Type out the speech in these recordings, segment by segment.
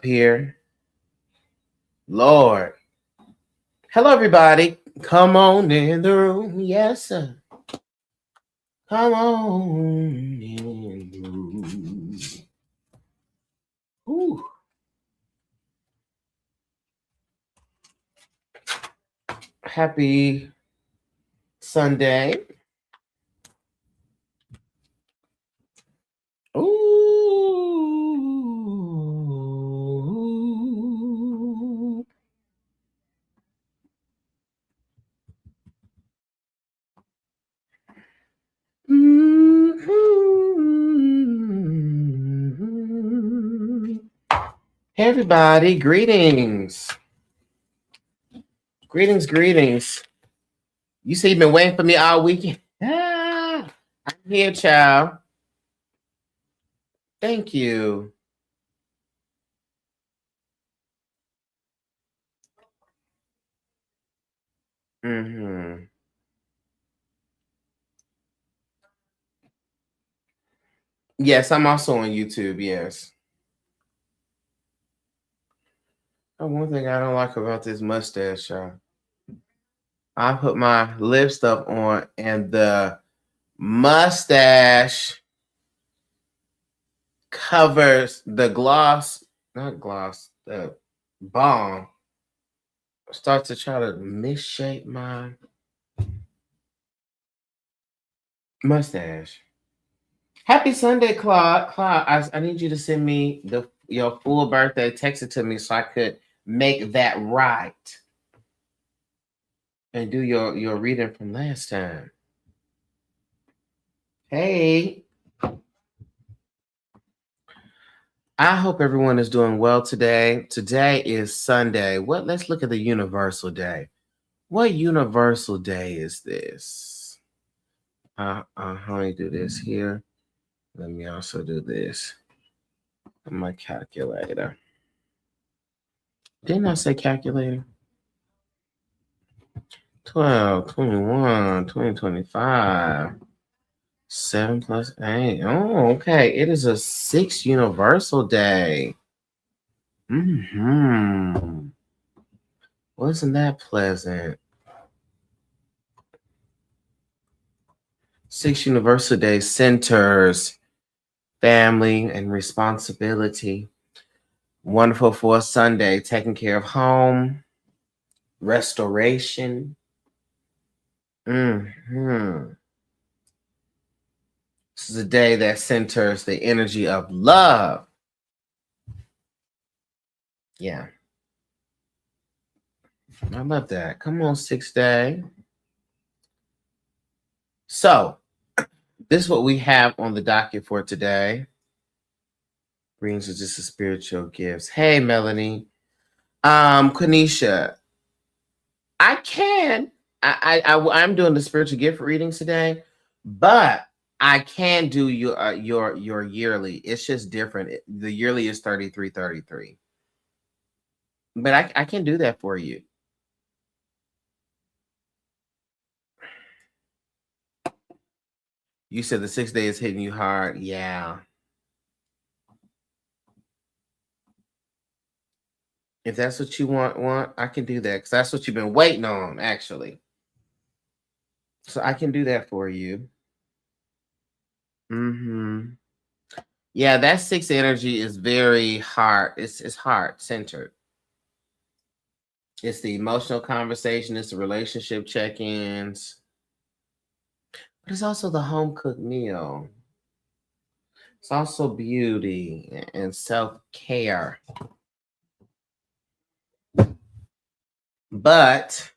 up here. Lord. Hello, everybody. Come on in the room. Yes, sir. Come on in the room. Ooh. Happy Sunday. Ooh. Mm-hmm. Hey, everybody. Greetings. Greetings. You say you've been waiting for me all weekend. I'm here, child. Thank you. Mm-hmm. Yes, I'm also on YouTube. Yes. Oh, one thing I don't like about this mustache, y'all. I put my lip stuff on, and the mustache covers the gloss, not gloss, the balm. Starts to try to misshape my mustache. Happy Sunday, Claude. Claude, I need you to send me your full birthday. Text it to me so I could make that right and do your reading from last time. Hey, I hope everyone is doing well today. Today is Sunday. Let's look at the universal day. What universal day is this? Let me do this here. Let me also do this on my calculator. Didn't I say calculator? 12, 21, 2025. 7 plus 8. Oh, okay. It is a 6 universal day. Wasn't that pleasant? 6 universal day centers family and responsibility. Wonderful for a Sunday, taking care of home, restoration. This is a day that centers the energy of love. Yeah. I love that. Come on, 6th day. So, this is what we have on the docket for today. Brings us just a spiritual gifts. Hey, Melanie. Quenisha, I'm doing the spiritual gift readings today, but I can do your yearly. It's just different. The yearly is 3333. But I can do that for you. You said the 6th day is hitting you hard. Yeah. If that's what you want, I can do that because that's what you've been waiting on, actually. So I can do that for you. Yeah, that 6 energy is very heart. It's heart centered. It's the emotional conversation. It's the relationship check-ins. But it's also the home cooked meal. It's also beauty and self-care. But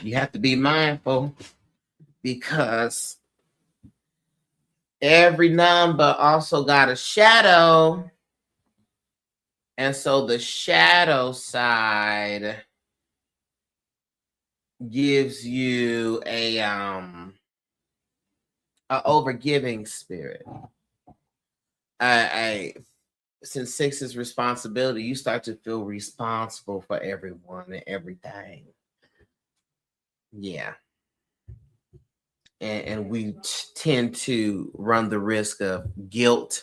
you have to be mindful because every number also got a shadow. And so the shadow side gives you a overgiving spirit. Since 6 is responsibility, you start to feel responsible for everyone and everything. Yeah. And we tend to run the risk of guilt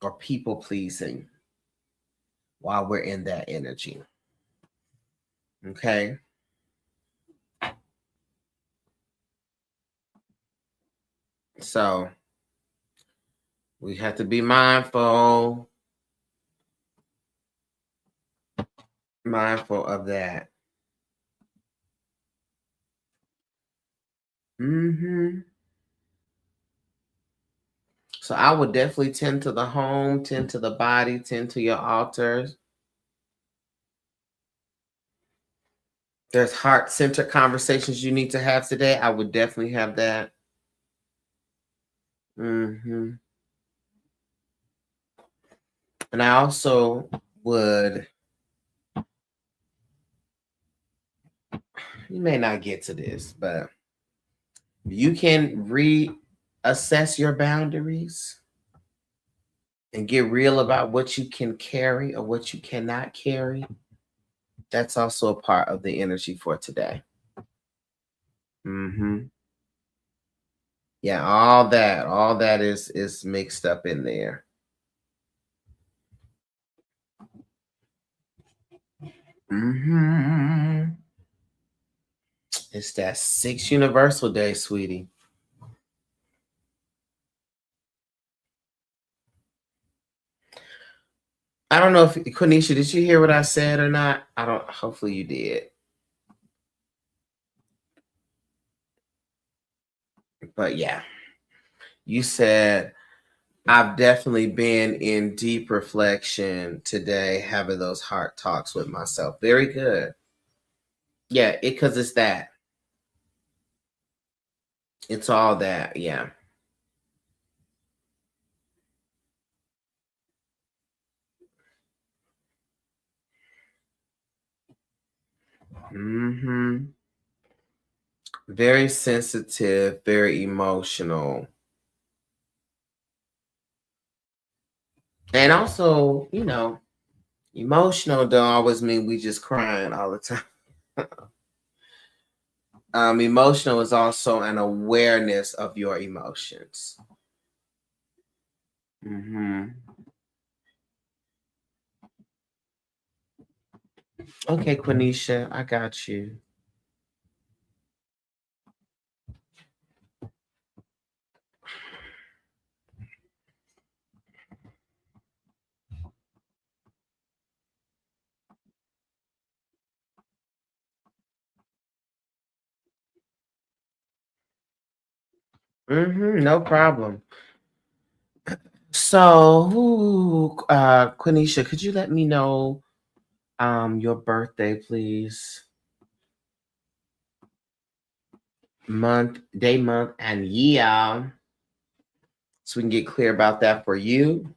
or people pleasing. while we're in that energy. Okay. So we have to be mindful of that. So I would definitely tend to the home, tend to the body, tend to your altars. There's heart-centered conversations you need to have today. I would definitely have that. And I also would, you may not get to this, but you can reassess your boundaries and get real about what you can carry or what you cannot carry. That's also a part of the energy for today. Yeah, all that is mixed up in there. It's that 6 universal day, sweetie. I don't know if Quenisha, did you hear what I said or not? Hopefully you did. But yeah, you said I've definitely been in deep reflection today, having those heart talks with myself. Very good. Yeah, because it's that. It's all that. Yeah. Very sensitive, very emotional. And also, emotional don't always mean we just crying all the time. Emotional is also an awareness of your emotions. Okay, Quenisha, I got you. No problem. So, Quenisha, could you let me know your birthday, please? Month, day, month, and year. So we can get clear about that for you.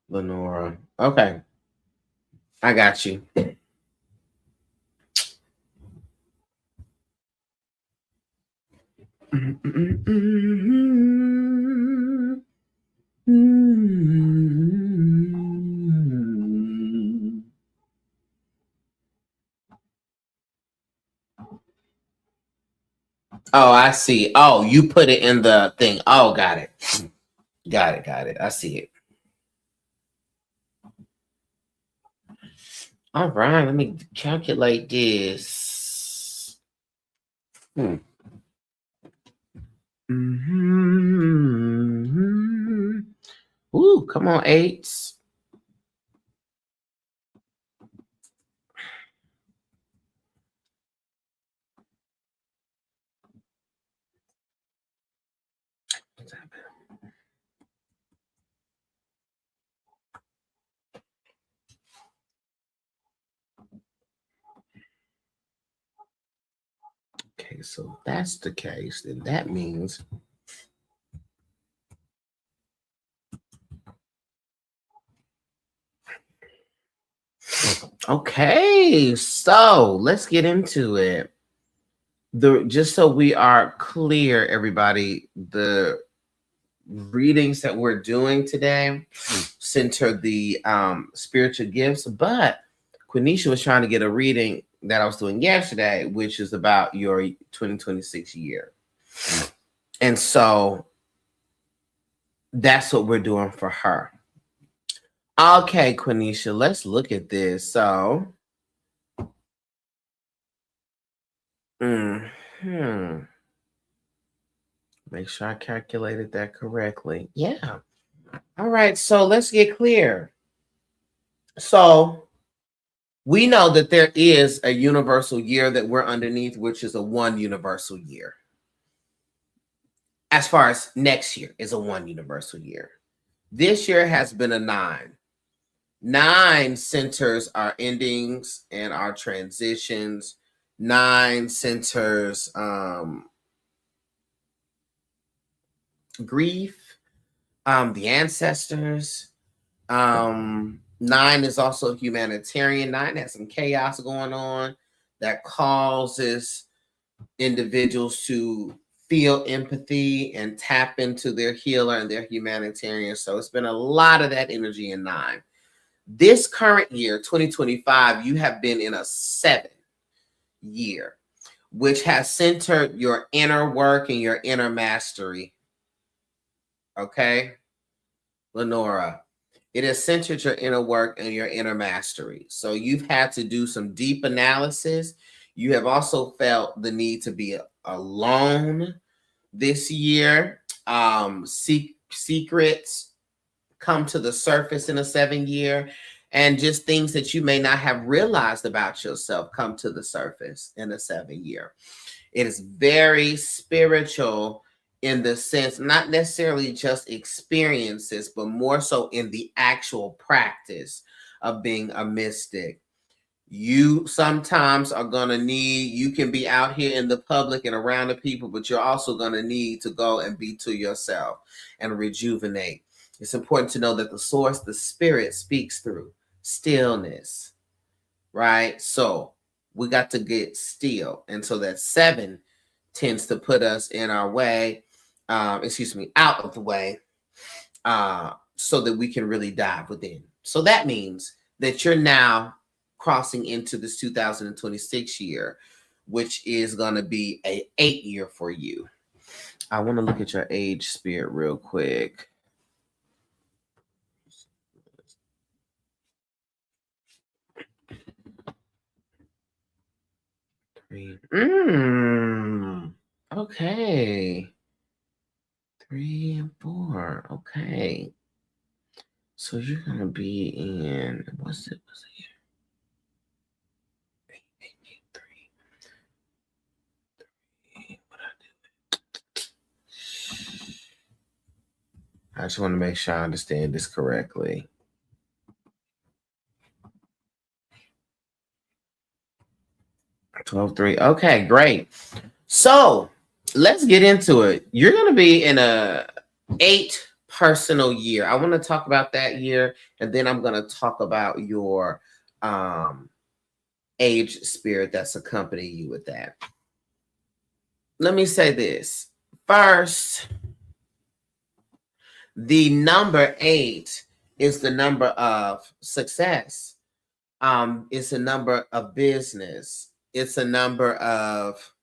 Lenora. Okay. I got you. Oh, I see. Oh, you put it in the thing. Oh, got it. Got it. I see it. All right, let me calculate this. Ooh, come on, eights. Okay, so if that's the case, then that means okay, so let's get into it. Just so we are clear, everybody, the readings that we're doing today center the spiritual gifts, but Quenisha was trying to get a reading that I was doing yesterday, which is about your 2026 year. And so that's what we're doing for her. Okay, Quenisha, let's look at this. So, make sure I calculated that correctly. Yeah. All right. So let's get clear. So we know that there is a universal year that we're underneath, which is a one universal year. As far as next year is a one universal year. This year has been a 9. 9 centers our endings and our transitions. 9 centers grief, the ancestors. 9 is also humanitarian. 9 has some chaos going on that causes individuals to feel empathy and tap into their healer and their humanitarian. So it's been a lot of that energy in 9. This current year, 2025, you have been in a 7 year, which has centered your inner work and your inner mastery. Okay, Lenora, it has centered your inner work and your inner mastery. So you've had to do some deep analysis. You have also felt the need to be alone this year. Secrets come to the surface in a 7 year, and just things that you may not have realized about yourself come to the surface in a 7 year. It is very spiritual in the sense, not necessarily just experiences, but more so in the actual practice of being a mystic. You sometimes are going to need, you can be out here in the public and around the people, but you're also going to need to go and be to yourself and rejuvenate. It's important to know that the source, the spirit, speaks through stillness, right? So we got to get still. And so that 7 tends to put us in our way, out of the way, so that we can really dive within. So that means that you're now crossing into this 2026 year, which is going to be an 8 year for you. I want to look at your age spirit real quick. Okay. 3 and 4. Okay. So you're gonna be in what's it? Here? 8, 8, 8, 3. What I do? I just want to make sure I understand this correctly. 12, 3. Okay, great. So let's get into it. You're gonna be in a 8 personal year. I want to talk about that year, and then I'm going to talk about your age spirit that's accompanying you with that. Let me say this first. The number 8 is the number of success. It's a number of business. It's a number of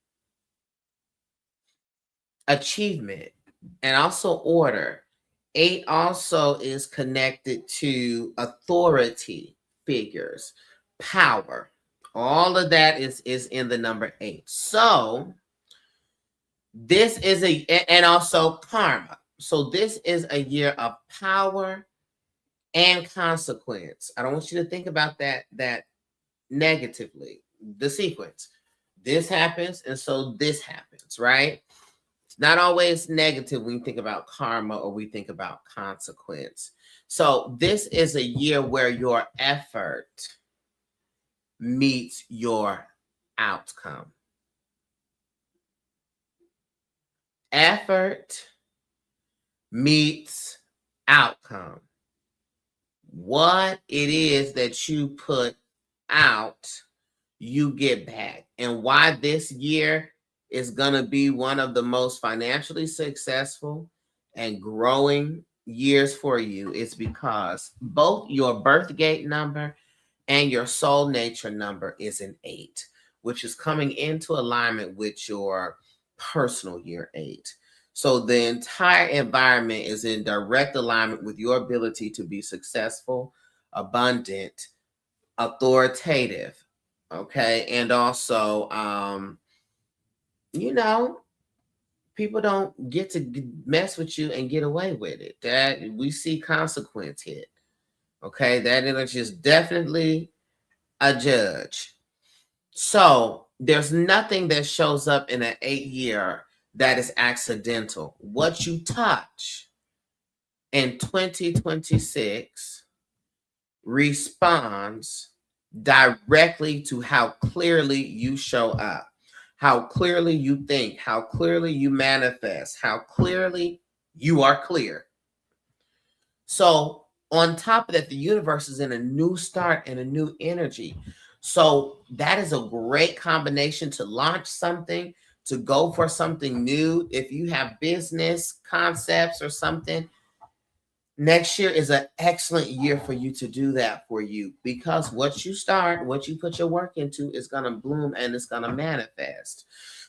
achievement and also order. 8 also is connected to authority figures, power. All of that is in the number 8. So this is and also karma. So this is a year of power and consequence. I don't want you to think about that negatively. The sequence. This happens, and so this happens, right? It's not always negative when you think about karma or we think about consequence. So this is a year where your effort meets your outcome. Effort meets outcome. What it is that you put out, you get back. And why this year is going to be one of the most financially successful and growing years for you. It's because both your birth gate number and your soul nature number is an 8, which is coming into alignment with your personal year 8. So the entire environment is in direct alignment with your ability to be successful, abundant, authoritative, okay? And also, people don't get to mess with you and get away with it. That we see consequence hit, okay? That energy is definitely a judge. So there's nothing that shows up in an 8-year that is accidental. What you touch in 2026 responds directly to how clearly you show up, how clearly you think, how clearly you manifest, how clearly you are clear. So on top of that, the universe is in a new start and a new energy. So that is a great combination to launch something, to go for something new. If you have business concepts or something, next year is an excellent year for you to do that for you, because what you start, what you put your work into is going to bloom and it's going to manifest.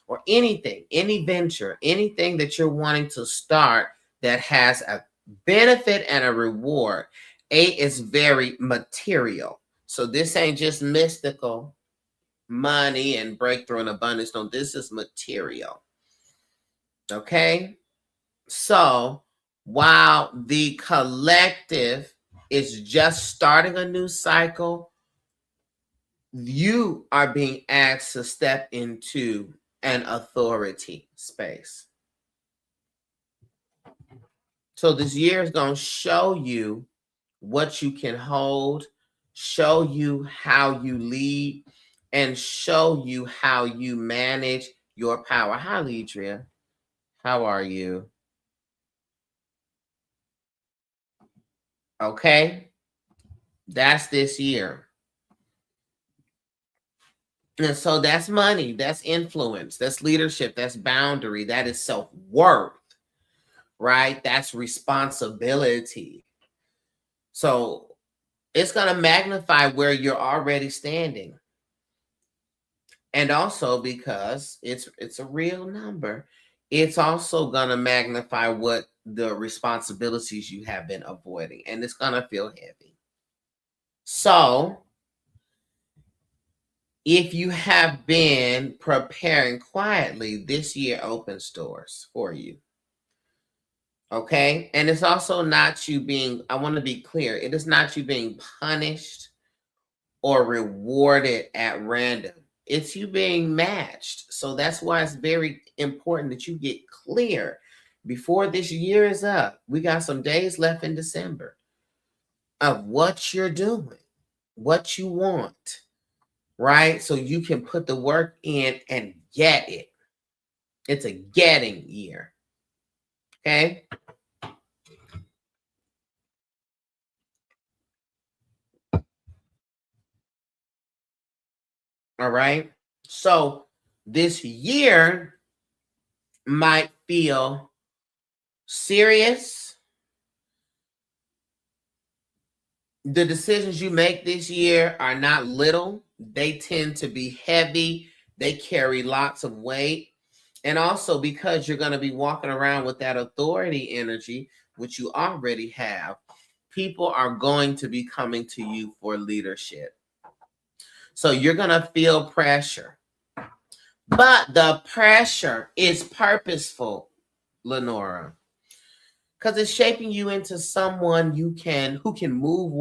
Or anything, any venture, anything that you're wanting to start that has a benefit and a reward. 8 is very material. So this ain't just mystical money and breakthrough and abundance. No, this is material. Okay? So while the collective is just starting a new cycle, you are being asked to step into an authority space. So this year is going to show you what you can hold, show you how you lead, and show you how you manage your power. Hi, Lidria. How are you? Okay. That's this year. And so that's money, that's influence, that's leadership, that's boundary, that is self-worth, right? That's responsibility. So it's going to magnify where you're already standing. And also, because it's a real number, it's also going to magnify what the responsibilities you have been avoiding, and it's going to feel heavy. So if you have been preparing quietly, this year opens doors for you. Okay? And it's also not you being, I want to be clear, it is not you being punished or rewarded at random. It's you being matched. So that's why it's very important that you get clear before this year is up. We got some days left in December of what you're doing, what you want, right? So you can put the work in and get it. It's a getting year. Okay? All right. So this year might feel serious. The decisions you make this year are not little, they tend to be heavy, they carry lots of weight. And also, because you're going to be walking around with that authority energy, which you already have, people are going to be coming to you for leadership. So you're going to feel pressure. But the pressure is purposeful, Lenora, because it's shaping you into someone who can move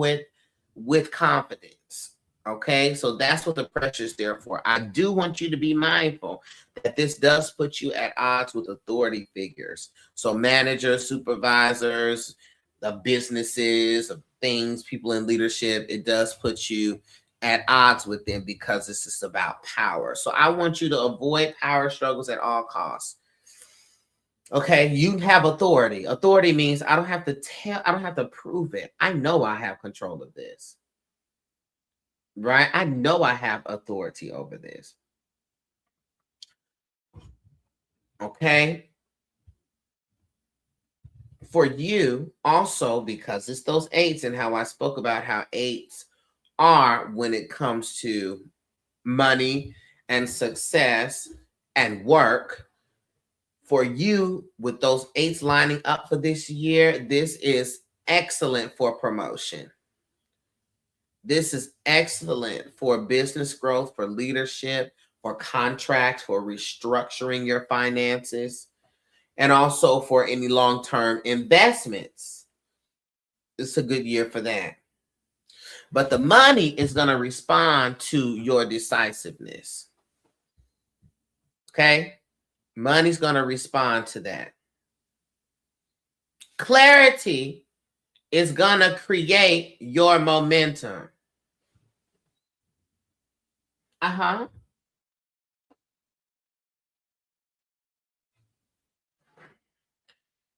with confidence. Okay, so that's what the pressure is there for. I do want you to be mindful that this does put you at odds with authority figures. So managers, supervisors, the businesses, the things, people in leadership, it does put you at odds with them because this is about power. So I want you to avoid power struggles at all costs. Okay, you have authority. Authority means I don't have to prove it. I know I have control of this. Right? I know I have authority over this. Okay. For you also, because it's those eights and how I spoke about how eights are when it comes to money and success and work. For you, with those eights lining up for this year, this is excellent for promotion. This is excellent for business growth, for leadership, for contracts, for restructuring your finances, and also for any long-term investments. It's a good year for that. But the money is going to respond to your decisiveness. Okay? Money's going to respond to that. Clarity is going to create your momentum. Uh-huh.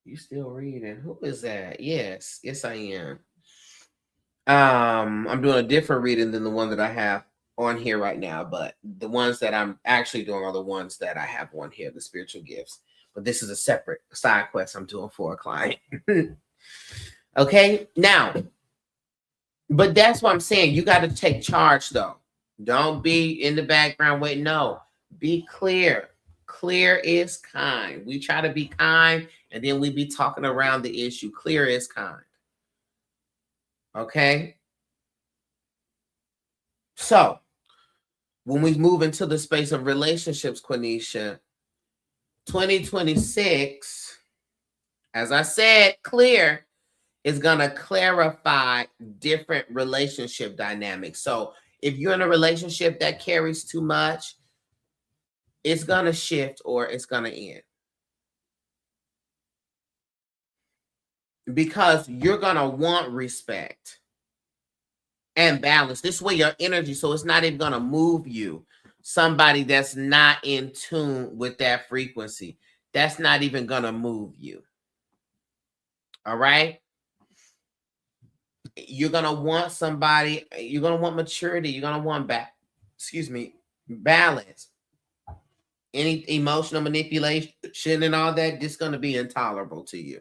You still reading? Who is that? Yes, I am. I'm doing a different reading than the one that I have on here right now, but the ones that I'm actually doing are the ones that I have on here, the spiritual gifts. But this is a separate side quest I'm doing for a client. Okay, now, but that's what I'm saying. You got to take charge though. Don't be in the background waiting. No, be clear. Clear is kind. We try to be kind and then we be talking around the issue. Clear is kind. Okay. So when we move into the space of relationships, Quenisha, 2026, as I said, clear is going to clarify different relationship dynamics. So if you're in a relationship that carries too much, it's going to shift or it's going to end. Because you're going to want respect and balance. This way your energy, so it's not even going to move you. Somebody that's not in tune with that frequency, that's not even going to move you. All right? You're going to want somebody, you're going to want maturity, you're going to want balance. Any emotional manipulation and all that, just going to be intolerable to you.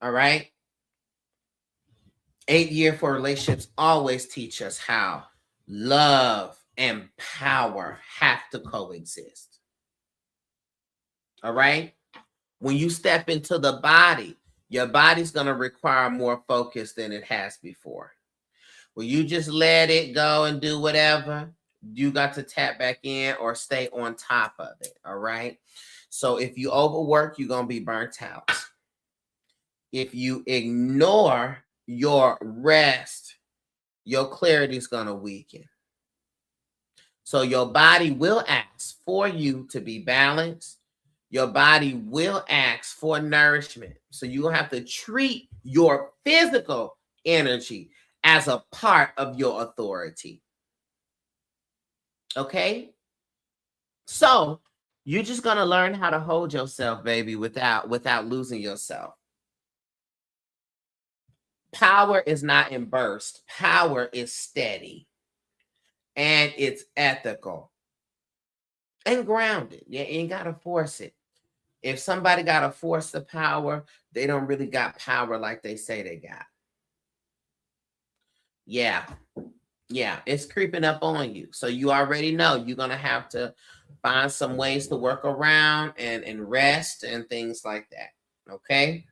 All right? 8 year for relationships always teach us how love and power have to coexist. All right? When you step into the body, your body's going to require more focus than it has before. When you just let it go and do whatever, you got to tap back in or stay on top of it. All right? So if you overwork, you're going to be burnt out. If you ignore your rest, your clarity is going to weaken. So your body will ask for you to be balanced. Your body will ask for nourishment. So you will have to treat your physical energy as a part of your authority. Okay? So you're just going to learn how to hold yourself, baby, without losing yourself. Power is not in burst. Power is steady. And it's ethical. And grounded. You ain't got to force it. If somebody got to force the power, they don't really got power like they say they got. Yeah. Yeah, it's creeping up on you. So you already know you're going to have to find some ways to work around and rest and things like that. Okay?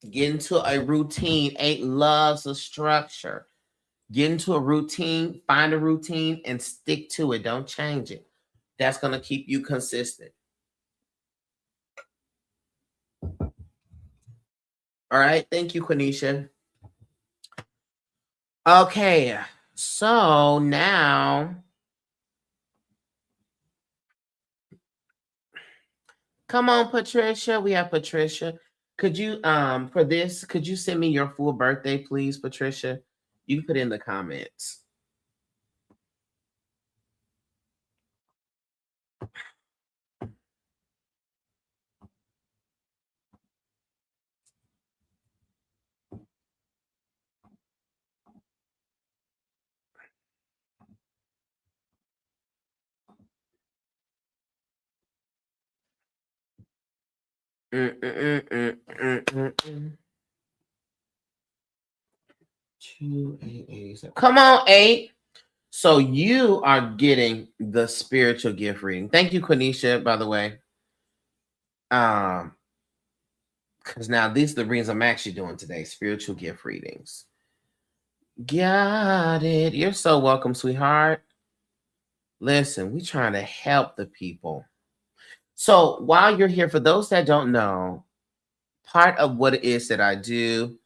Get into a routine. 8 loves a structure. Get into a routine, find a routine and stick to it. Don't change it. That's going to keep you consistent. All right. Thank you, Quenisha. Okay. So now, come on, Patricia. We have Patricia. Could you, for this, could you send me your full birthday, please, Patricia? You can put in the comments. Mm, mm, mm, mm, mm, mm. 2, 8, 87. Come on, 8. So you are getting the spiritual gift reading. Thank you, Quenisha, by the way. Because now these are the readings I'm actually doing today, spiritual gift readings. Got it. You're so welcome, sweetheart. Listen, we're trying to help the people. So while you're here, for those that don't know, part of what it is that I do,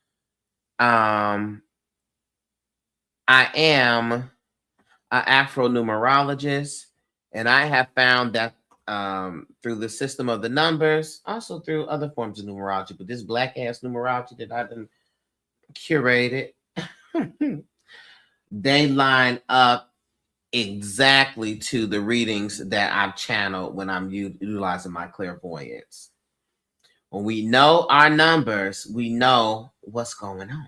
I am an Afro-numerologist, and I have found that through the system of the numbers, also through other forms of numerology, but this black ass numerology that I've been curated, they line up exactly to the readings that I've channeled when I'm utilizing my clairvoyance. When we know our numbers, we know what's going on.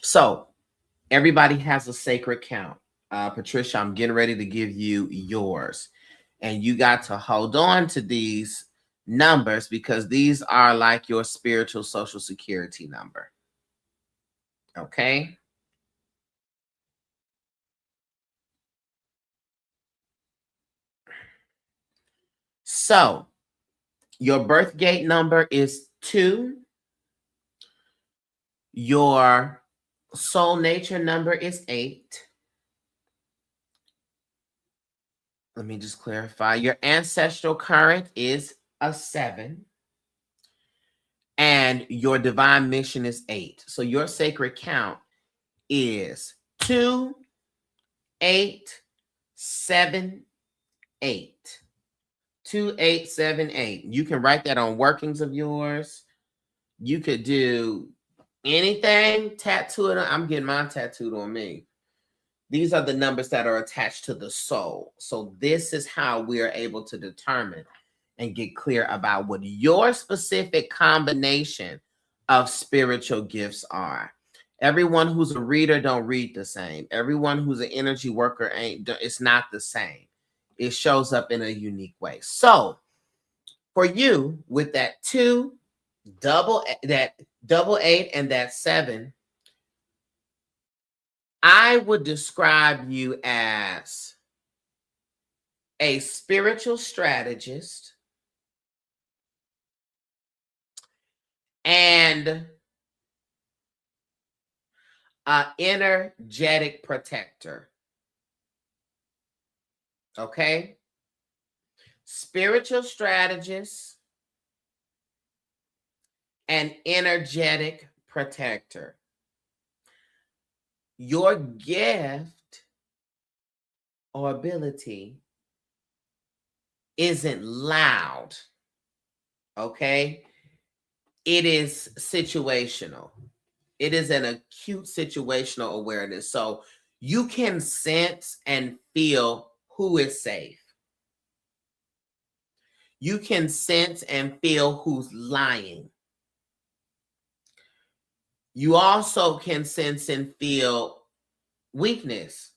So everybody has a sacred count. Patricia, I'm getting ready to give you yours. And you got to hold on to these numbers because these are like your spiritual social security number. Okay? So your birth gate number is 2. Your soul nature number is 8. Let me just clarify. Your ancestral current is a 7. And your divine mission is 8. So your sacred count is 2, 8, 7, 8. 2, 8, 7, 8. You can write that on workings of yours. You could do anything, tattoo it. I'm getting mine tattooed on me. These are the numbers that are attached to the soul. So this is how we are able to determine and get clear about what your specific combination of spiritual gifts are. Everyone who's a reader don't read the same. Everyone who's an energy worker it's not the same. It shows up in a unique way. So for you, with that 2, double 8, and that 7, I would describe you as a spiritual strategist and an energetic protector. Okay? Spiritual strategist and energetic protector. Your gift or ability isn't loud. Okay? It is situational. It is an acute situational awareness. So you can sense and feel who is safe. You can sense and feel who's lying. You also can sense and feel weakness.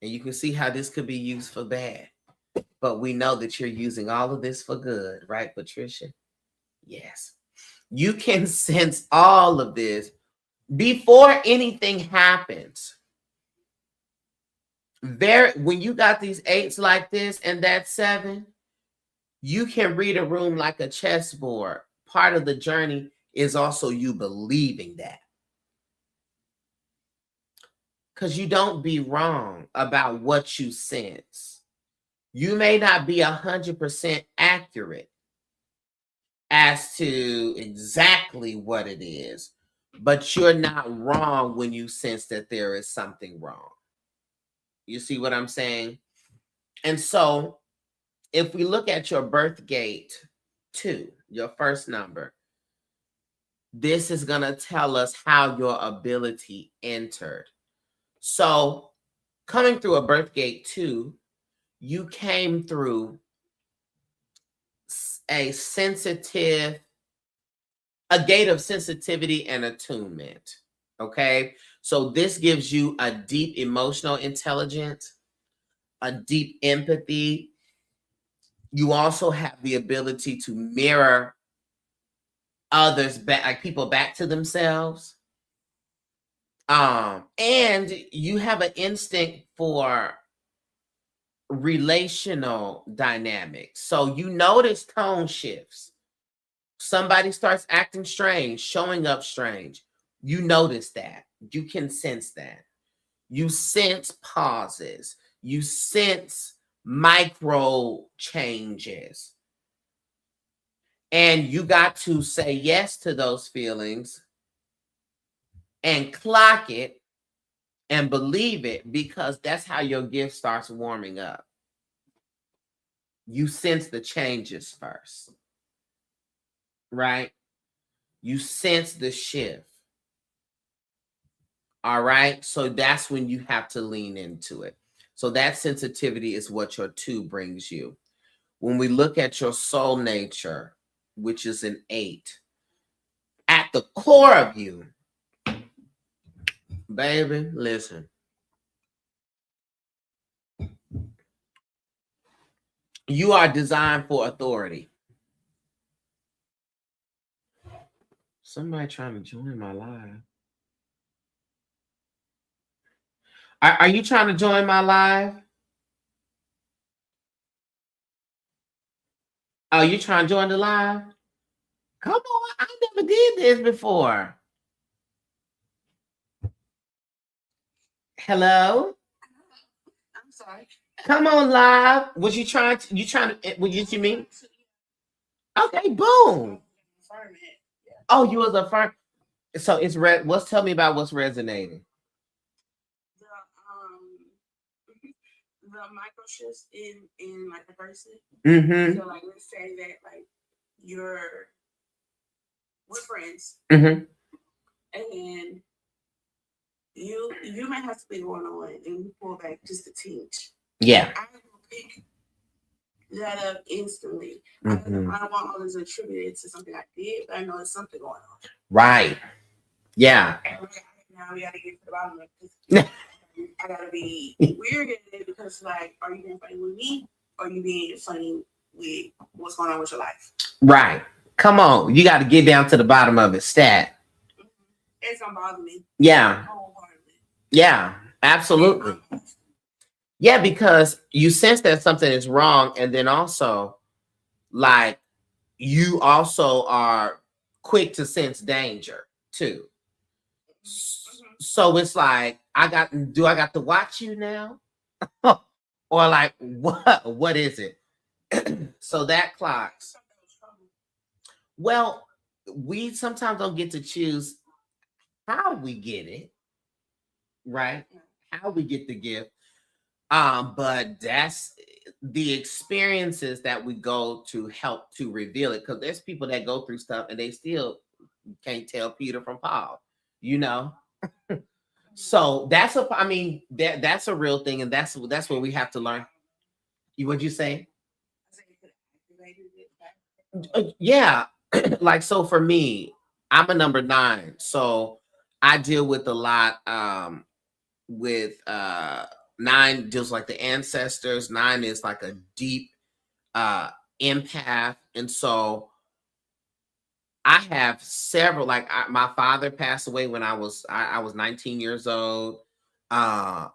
And you can see how this could be used for bad. But we know that you're using all of this for good, right, Patricia? Yes. You can sense all of this before anything happens. When you got these 8s like this and that 7, you can read a room like a chessboard. Part of the journey is also you believing that. Because you don't be wrong about what you sense. You may not be 100% accurate as to exactly what it is, but you're not wrong when you sense that there is something wrong. You see what I'm saying? And so if we look at your birth gate 2, your first number, this is going to tell us how your ability entered. So coming through a birth gate 2, you came through a gate of sensitivity and attunement. Okay. So this gives you a deep emotional intelligence, a deep empathy, You also have the ability to mirror others back, like people back to themselves. And you have an instinct for relational dynamics. So you notice tone shifts. Somebody starts acting strange, showing up strange. You notice that. You can sense that. You sense pauses. You sense micro changes. And you got to say yes to those feelings and clock it and believe it, because that's how your gift starts warming up. You sense the changes first, right? You sense the shift. All right. So that's when you have to lean into it. So that sensitivity is what your 2 brings you. When we look at your soul nature, which is an 8, at the core of you, baby, listen. You are designed for authority. Somebody trying to join my live. Are you trying to join my live? Oh, you trying to join the live? Come on, I never did this before. Hello? I'm sorry. Come on, live. Was you trying to, what did you mean? Okay, boom. Oh, you was a firm. So it's tell me about what's resonating. The micro shifts in like the person. Mm-hmm. So like let's say that like we're friends. Mm-hmm. And then you might have to be going on and you pull back just a tinge. Yeah. I will pick that up instantly. Mm-hmm. I don't want all this attributed to something I did, but I know there's something going on. Right. Yeah. Now we gotta get to the bottom of it. I gotta be weird in it because, like, are you being funny with me or are you being funny with what's going on with your life? Right. Come on. You got to get down to the bottom of it. Stat. It's gonna bother me. Yeah. Yeah, absolutely. Yeah, because you sense that something is wrong. And then also, like, you also are quick to sense danger too. So it's like, do I got to watch you now? Or like, what is it? So that clocks. Well, we sometimes don't get to choose how we get it, right? How we get the gift. But that's the experiences that we go to help to reveal it. Because there's people that go through stuff and they still can't tell Peter from Paul, you know. So that's that's a real thing, and that's where we have to learn. What'd you say? Yeah, like, so for me, I'm a number 9, so I deal with a lot with 9 deals like the ancestors. 9 is like a deep empath, and so I have several, like, my father passed away when I was 19 years old, and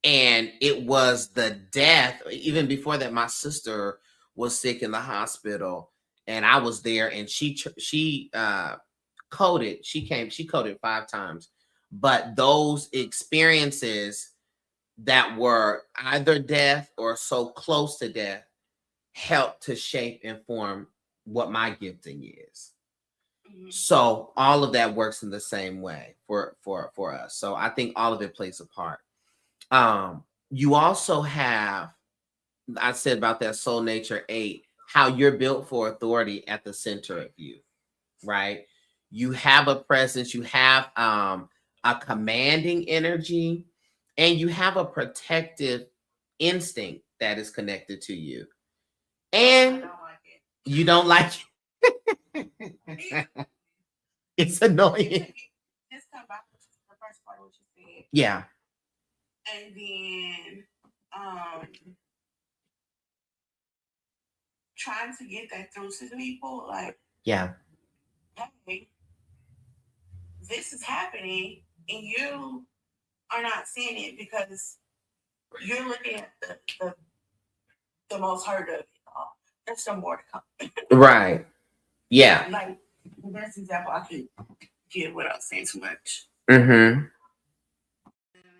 it was the death. Even before that, my sister was sick in the hospital, and I was there, and she coded. She coded 5 times, but those experiences that were either death or so close to death helped to shape and form what my gifting is. So all of that works in the same way for us. So I think all of it plays a part. You also have, I said about that soul nature 8, how you're built for authority at the center of you, right? You have a presence, you have a commanding energy, and you have a protective instinct that is connected to you. And you don't like it. It's annoying. Just come back to the first part of what you said. Yeah. And then trying to get that through to people, like, Yeah. hey, this is happening, and you are not seeing it because you're looking at the most hurt of it all. There's some more to come. Right. Yeah. Like, the best example I could give without saying too much. Mm-hmm. And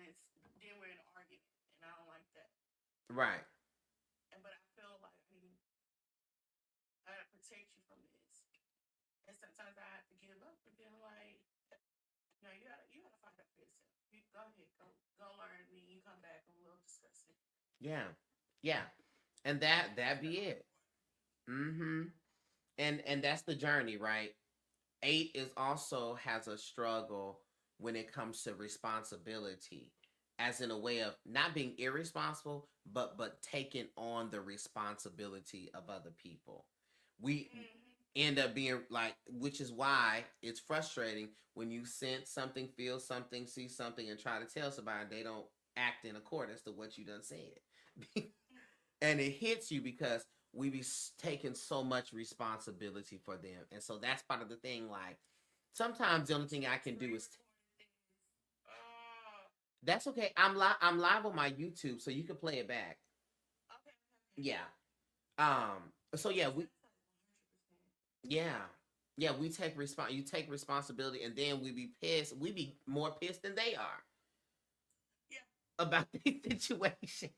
it's then we're in an argument, and I don't like that. Right. But I feel like I gotta protect you from this. And sometimes I have to give up, but then like, no, you gotta find out for yourself. You go ahead, go learn, and you come back and we'll discuss it. Yeah. Yeah. And that be it. Mm-hmm. And that's the journey, right? 8 is also has a struggle when it comes to responsibility, as in a way of not being irresponsible, but taking on the responsibility of other people. We end up being like, which is why it's frustrating when you sense something, feel something, see something, and try to tell somebody, they don't act in accordance to what you done said. And it hits you because we be taking so much responsibility for them, and so that's part of the thing. Like, sometimes the only thing I can do is that's okay. I'm live on my YouTube, so you can play it back. Yeah. So yeah, yeah, yeah, we take you take responsibility, and then we be pissed. We be more pissed than they are about the situation.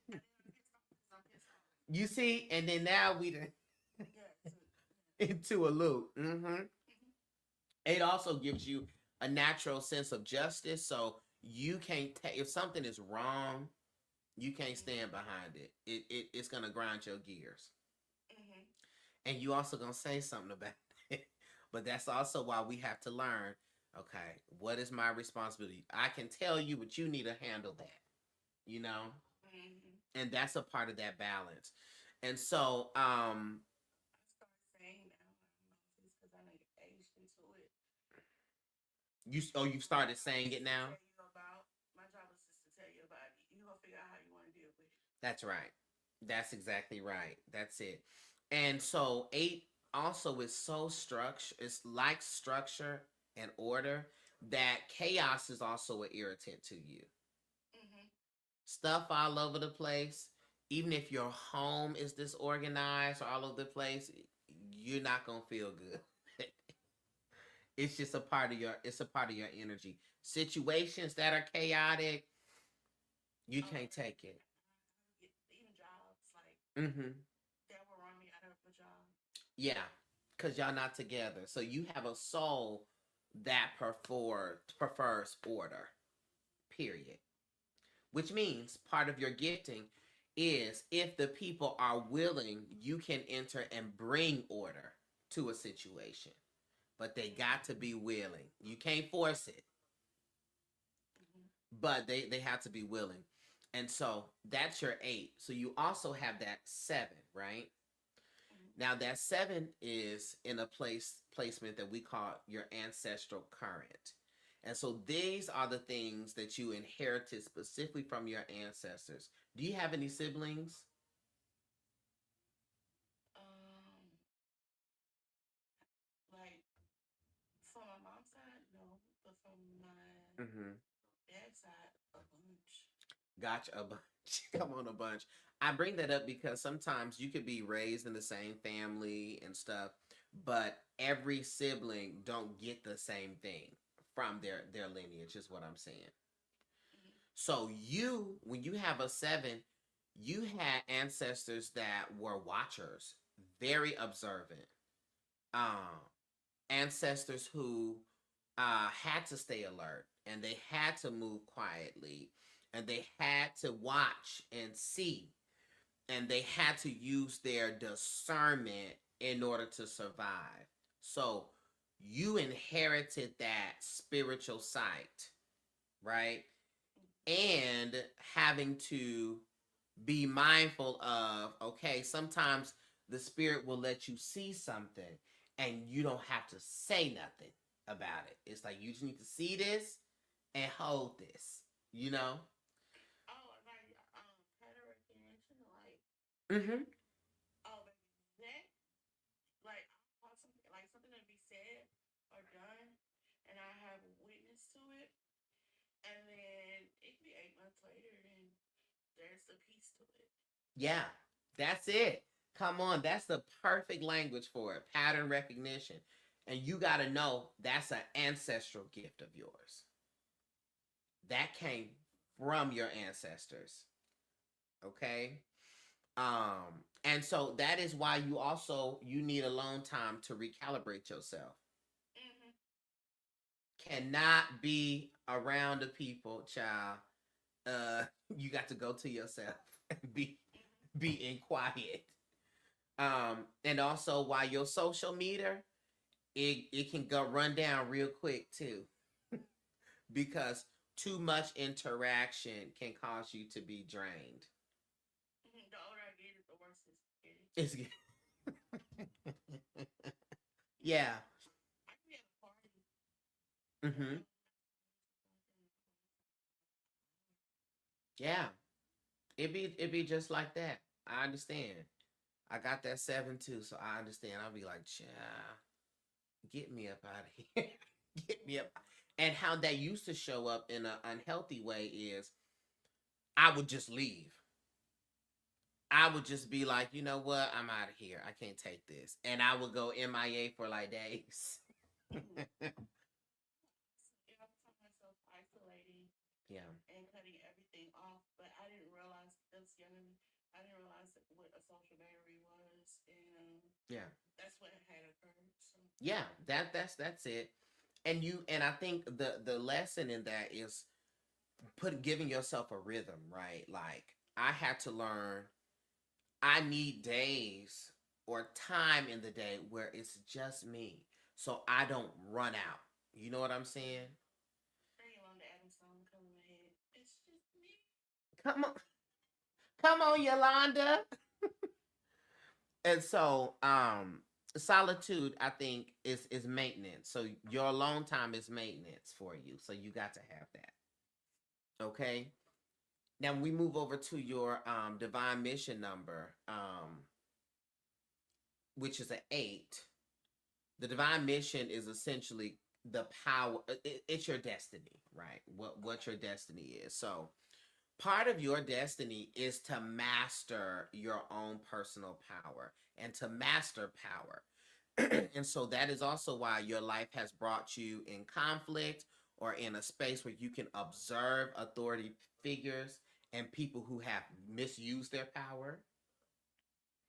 You see, and then now we done into a loop. Mm-hmm. It also gives you a natural sense of justice, so you can't take if something is wrong, you can't stand behind it. It's gonna grind your gears, and you also gonna say something about it. But that's also why we have to learn. Okay, what is my responsibility? I can tell you, but you need to handle that. You know, and that's a part of that balance. And so, you started saying it now. My job is just to tell you about it. You gonna figure out how you want to deal with it. That's right. That's exactly right. That's it. And so 8 also is so structure. It's like structure and order, that chaos is also an irritant to you. Stuff all over the place. Even if your home is disorganized or all over the place, you're not gonna feel good. It's just a part of your. It's a part of your energy. Situations that are chaotic, you can't take it. Even jobs, like, Mm-hmm. that will run me out of a job. Yeah, because y'all not together. So you have a soul that prefers order. Period. Which means part of your gifting is, if the people are willing, you can enter and bring order to a situation. But they got to be willing. You can't force it, but they have to be willing. And so that's your 8. So you also have that 7, right? Now that 7 is in a placement that we call your ancestral current. And so these are the things that you inherited specifically from your ancestors. Do you have any siblings? Um, like, from my mom's side, no, but from my Mm-hmm. dad's side, a bunch. Gotcha, a bunch. Come on, a bunch. I bring that up because sometimes you could be raised in the same family and stuff, but every sibling don't get the same thing from their lineage, is what I'm saying. So you, when you have a 7, you had ancestors that were watchers, very observant, um, ancestors who had to stay alert, and they had to move quietly, and they had to watch and see, and they had to use their discernment in order to survive. So you inherited that spiritual sight, right? And having to be mindful of, okay, sometimes the spirit will let you see something and you don't have to say nothing about it. It's like, you just need to see this and hold this, you know? Oh, like, pattern recognition, like, Mm-hmm. oh, that. there's a piece to it. Yeah, that's it. Come on, that's the perfect language for it. Pattern recognition. And you got to know that's an ancestral gift of yours. That came from your ancestors. Okay? And so that is why you need alone time to recalibrate yourself. Mm-hmm. Cannot be around the people, child. You got to go to yourself and be in quiet. And also while your social meter, it can go run down real quick too. Because too much interaction can cause you to be drained. Mm-hmm. The older I get, the worse it's getting. It's Yeah. yeah. I can be at a party and Mm-hmm. Yeah. It be just like that. I understand. I got that 7 too, so I understand. I'll be like, child, get me up out of here. Get me up. And how that used to show up in an unhealthy way is I would just leave. I would just be like, you know what? I'm out of here. I can't take this. And I would go MIA for like days. mm-hmm. I found myself isolating Yeah. and cutting everything off, but I didn't realize that's younger. I didn't realize what a social battery was, and Yeah. that's what had occurred. So, Yeah. That's it. And I think the lesson in that is giving yourself a rhythm, right? Like I had to learn I need days or time in the day where it's just me. So I don't run out. You know what I'm saying? very long the Adam song come in my head. It's just me. Come on. Come on, Yolanda. And so solitude I think is maintenance. So your alone time is maintenance for you. So you got to have that. Okay? Now we move over to your divine mission number, which is an 8. The divine mission is essentially the power. It's your destiny, right? What Okay. your destiny is. So part of your destiny is to master your own personal power and to master power. And so that is also why your life has brought you in conflict or in a space where you can observe authority figures and people who have misused their power.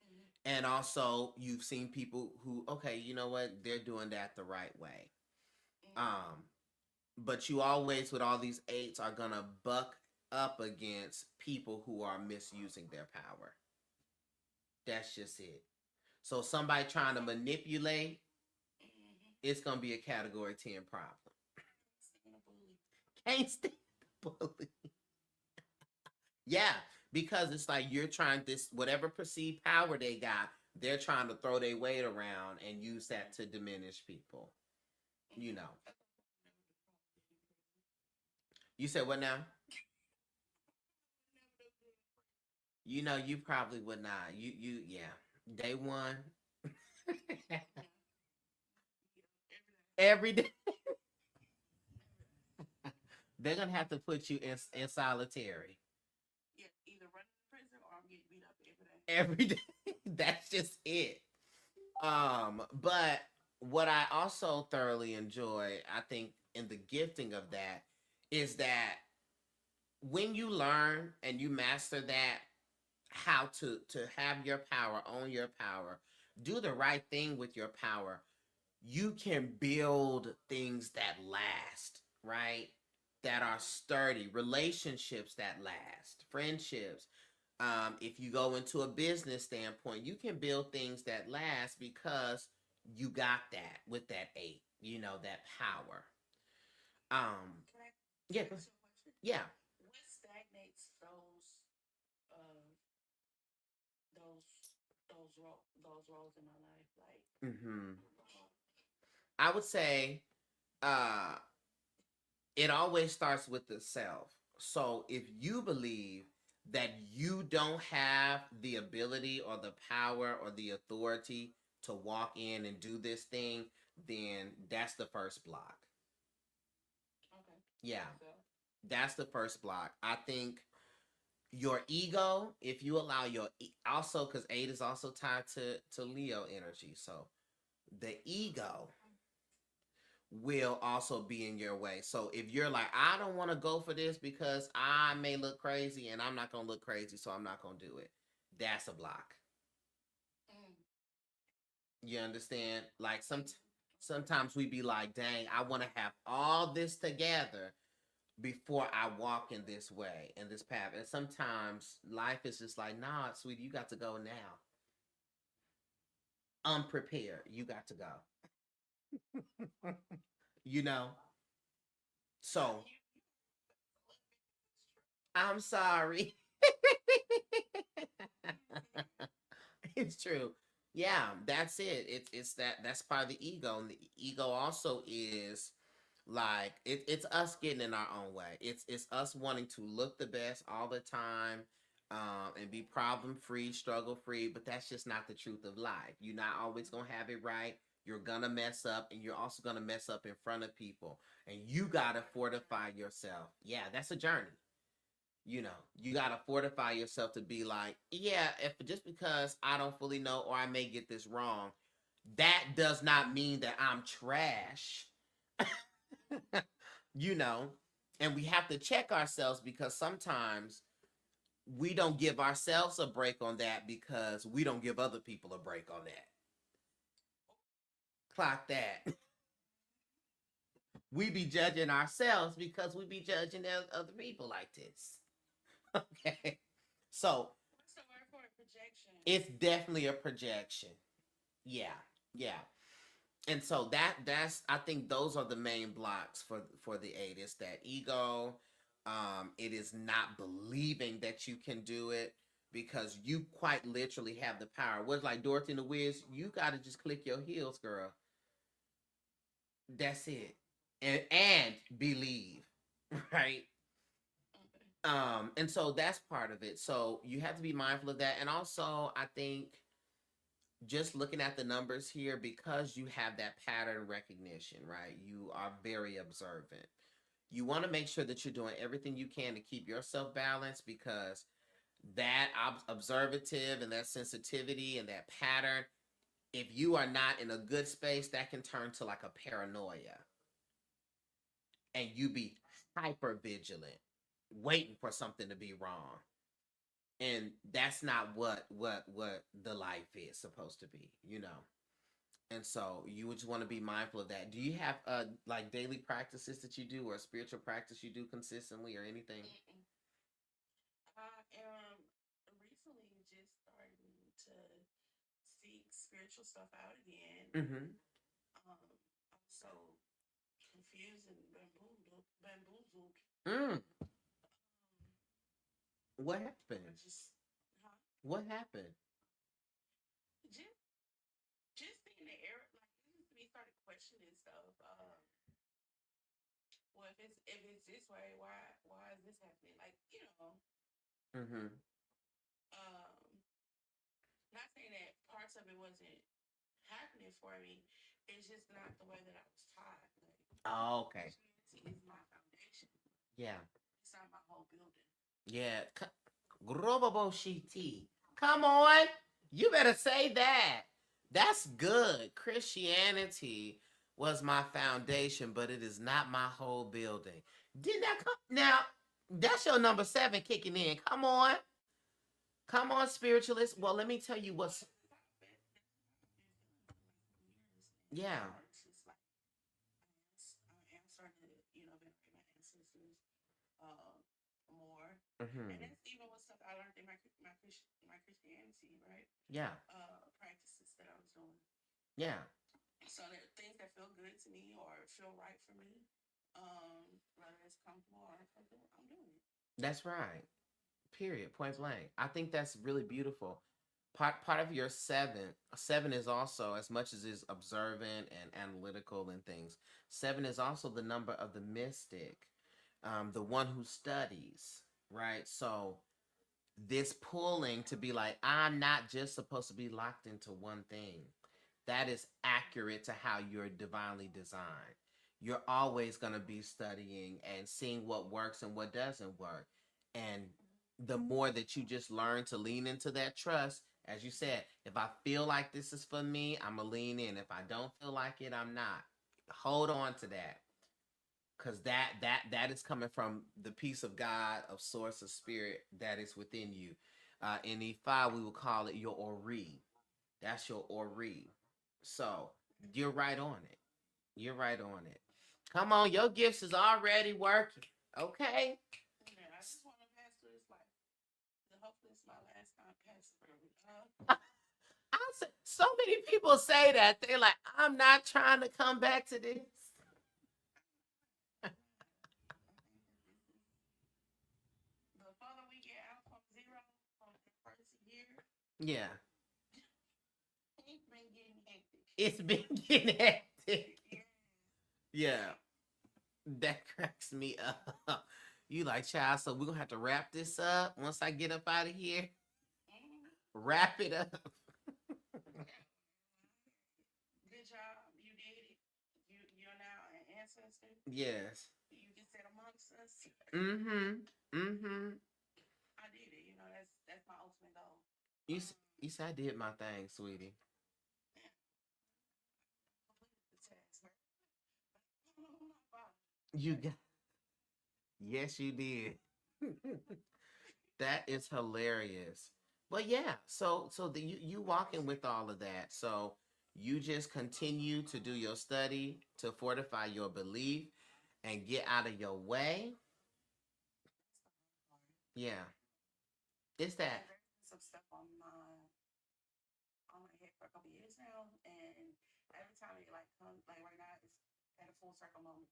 Mm-hmm. And also you've seen people who, okay, you know what, they're doing that the right way. Mm-hmm. um but you always with all these 8s are gonna buck up against people who are misusing their power. That's just it. So somebody trying to manipulate, Mm-hmm. it's gonna be a category 10 problem. Stand a bully. Can't stand the bully. Yeah, because it's like you're trying this whatever perceived power they got, they're trying to throw their weight around and use that to diminish people. You Mm-hmm. know. You said what now? You know, you probably would not. You yeah. Day one. Every day. They're gonna have to put you in solitary. Yeah, either run in prison or I'm getting beat up every day. Every day. That's just it. But what I also thoroughly enjoy, I think, in the gifting of that is that when you learn and you master that, how to have your power, own your power, do the right thing with your power, you can build things that last, right? That are sturdy, relationships that last, friendships. If you go into a business standpoint, you can build things that last because you got that with that 8, that power. Can I Yeah, ask you a question? yeah. What stagnates uh those those roles in my life? Like, hmm uh, I would say uh, it always starts with the self. So if you believe that you don't have the ability or the power or the authority to walk in and do this thing, then that's the first block. okay, Yeah, so that's the first block. I think Your ego, if you allow also, because 8 is also tied to Leo energy, so the ego will also be in your way. So if you're like, I don't want to go for this because I may look crazy and I'm not going to look crazy, so I'm not going to do it. That's a block. Mm. You understand? Like sometimes we be like, dang, I want to have all this together before I walk in this way, in this path. And sometimes life is just like, nah, sweetie, you got to go now. Unprepared, you got to go. you know? So I'm sorry. It's true. Yeah, that's it. It's that's part of the ego. And the ego also is like it's us getting in our own way. It's us wanting to look the best all the time, and be problem free, struggle free. But that's just not the truth of life. You're not always gonna have it right. You're gonna mess up, and you're also gonna mess up in front of people. And you gotta fortify yourself. Yeah, that's a journey. You got to fortify yourself to be like, yeah, if just because I don't fully know or I may get this wrong, that does not mean that I'm trash. you know, and we have to check ourselves because sometimes we don't give ourselves a break on that because we don't give other people a break on that. Clock that. We be judging ourselves because we be judging other people like this. Okay. So What's the word for it? Projection. it's definitely a projection. Yeah, yeah. And so that's I think those are the main blocks for the 8. It's that ego. It is not believing that you can do it because you quite literally have the power. What's like Dorothy and the Wiz? You got to just click your heels, girl. That's it. And believe, right? Okay. And so that's part of it. So you have to be mindful of that. And also, I think just looking at the numbers here, because you have that pattern recognition, right? You are very observant. You want to make sure that you're doing everything you can to keep yourself balanced because that observative and that sensitivity and that pattern, if you are not in a good space, that can turn to like a paranoia and you be hyper vigilant, waiting for something to be wrong. And that's not what the life is supposed to be. And so you would just want to be mindful of that. Do you have like daily practices that you do or a spiritual practice you do consistently or anything? Mm-mm. I am recently just starting to seek spiritual stuff out again. Mm-hmm. I'm so confused and bamboozled. Mm. Um, What I happened? just, huh? What happened? Just, just seeing the error, like it just me started questioning stuff. Well, if it's this way, why is this happening? Like Mm-hmm. um, not saying that parts of it wasn't happening for me. It's just not the way that I was taught. Like Oh, okay. Christianity is my foundation. Yeah. It's not my whole building. Yeah. Groboboshiti. Come on. You better say that. That's good. Christianity was my foundation, but it is not my whole building. Didn't that come? Now, that's your number 7 kicking in. Come on. Come on, spiritualist. Well, let me tell you what's. And Yeah. now it's just like I am starting to venerate my ancestors uh, more, and Mm-hmm. that's even with stuff I learned in my Christianity, right? Yeah. Practices that I was doing. Yeah. So that things that feel good to me or feel right for me, whether it's comfortable or uncomfortable, I'm doing it. That's right. Period. Point blank. I think that's really beautiful. Part of your 7 is also, as much as is observant and analytical and things, 7 is also the number of the mystic, the one who studies, right? So this pulling to be like, I'm not just supposed to be locked into one thing. That is accurate to how you're divinely designed. You're always going to be studying and seeing what works and what doesn't work. And the more that you just learn to lean into that trust, as you said, if I feel like this is for me, I'm gonna lean in. If I don't feel like it, I'm not. Hold on to that, because that is coming from the peace of God, of source of spirit that is within you. In E5, we will call it your ori. That's your ori. So you're right on it. You're right on it. Come on, your gifts is already working. Okay. Yeah, I just want to pass through this life. Hopefully, it's my last time passing through. So many people say that they're like, I'm not trying to come back to this. I think that this is the further we get out from zero from the first year, Yeah, it's been getting hectic. it's been getting hectic. Yes. Yeah, that cracks me up. You like, child, so we're gonna have to wrap this up once I get up out of here. Mm-hmm. Wrap it up. Good job. You did it. You're now an ancestor. Yes. You can sit amongst us. Mm-hmm. Mm-hmm. I did it. That's my ultimate goal. You you said I did my thing, sweetie. Yeah, completed the task. I'm not bothered. You got yes, you did. That is hilarious. But yeah, you walking with all of that. So you just continue to do your study to fortify your belief and get out of your way. That's the hard part. Yeah, it's that. There's been some stuff on my head for a couple years now, and every time it like comes, like right now, it's at a full circle moment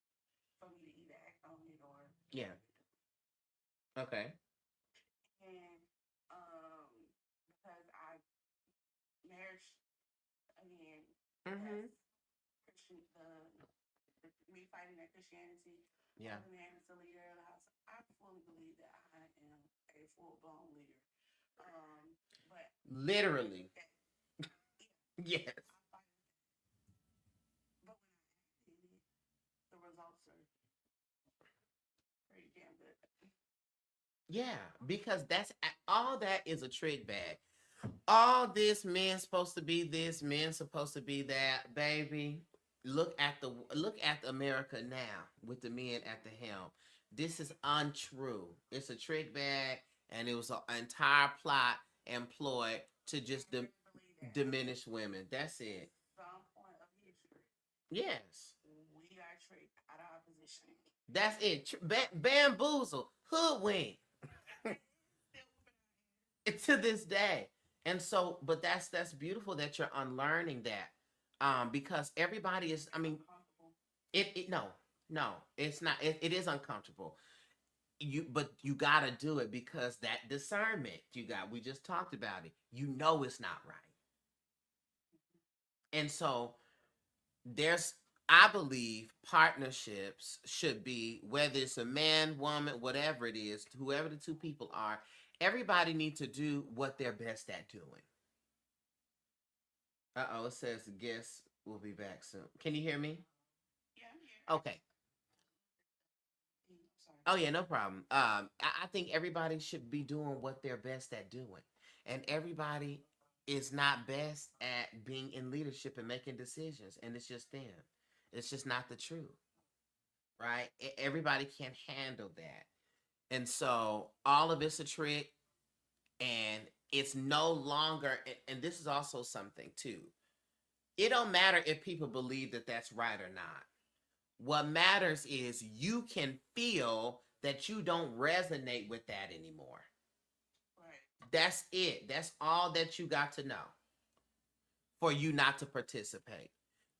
for me to either act on it or Yeah. leave it. Okay. And because I marriage again, Mm-hmm. that's Christian the me fighting that Christianity. Yeah. The man is the leader of the house. I fully believe that I am a full blown leader. But I fight Literally. with that. Yeah, Yes. I fight with that. But when I acted it, the results are pretty damn good. Yeah, because that's all that is a trick bag. All this men's supposed to be this, men's supposed to be that, baby. Look at America now with the men at the helm. This is untrue. It's a trick bag, and it was an entire plot employed to just I believe that diminish women. That's at it. some point of history, Yes, we got tricked out of our position. that's it. Bamboozle, hoodwink. And it's still whooping our ass. To this day. And so, but that's beautiful that you're unlearning that. Because everybody is, I It's mean, uncomfortable. it no, no, it's not, it is uncomfortable. But you gotta do it because that discernment we just talked about it. You know it's not right. And so there's I believe partnerships should be whether it's a man, woman, whatever it is, whoever the two people are, everybody needs to do what they're best at doing. It says the guest will be back soon. Can you hear me? Yeah, I'm here. Okay. I'm sorry. Oh yeah, no problem. I think everybody should be doing what they're best at doing, and everybody is not best at being in leadership and making decisions, and it's just them. It's just not the truth, right? Everybody can't handle that, and so all of it's a trick, and it's no longer. And this is also something too. It don't matter if people believe that that's right or not. What matters is you can feel that you don't resonate with that anymore. Right. That's it. That's all that you got to know for you not to participate.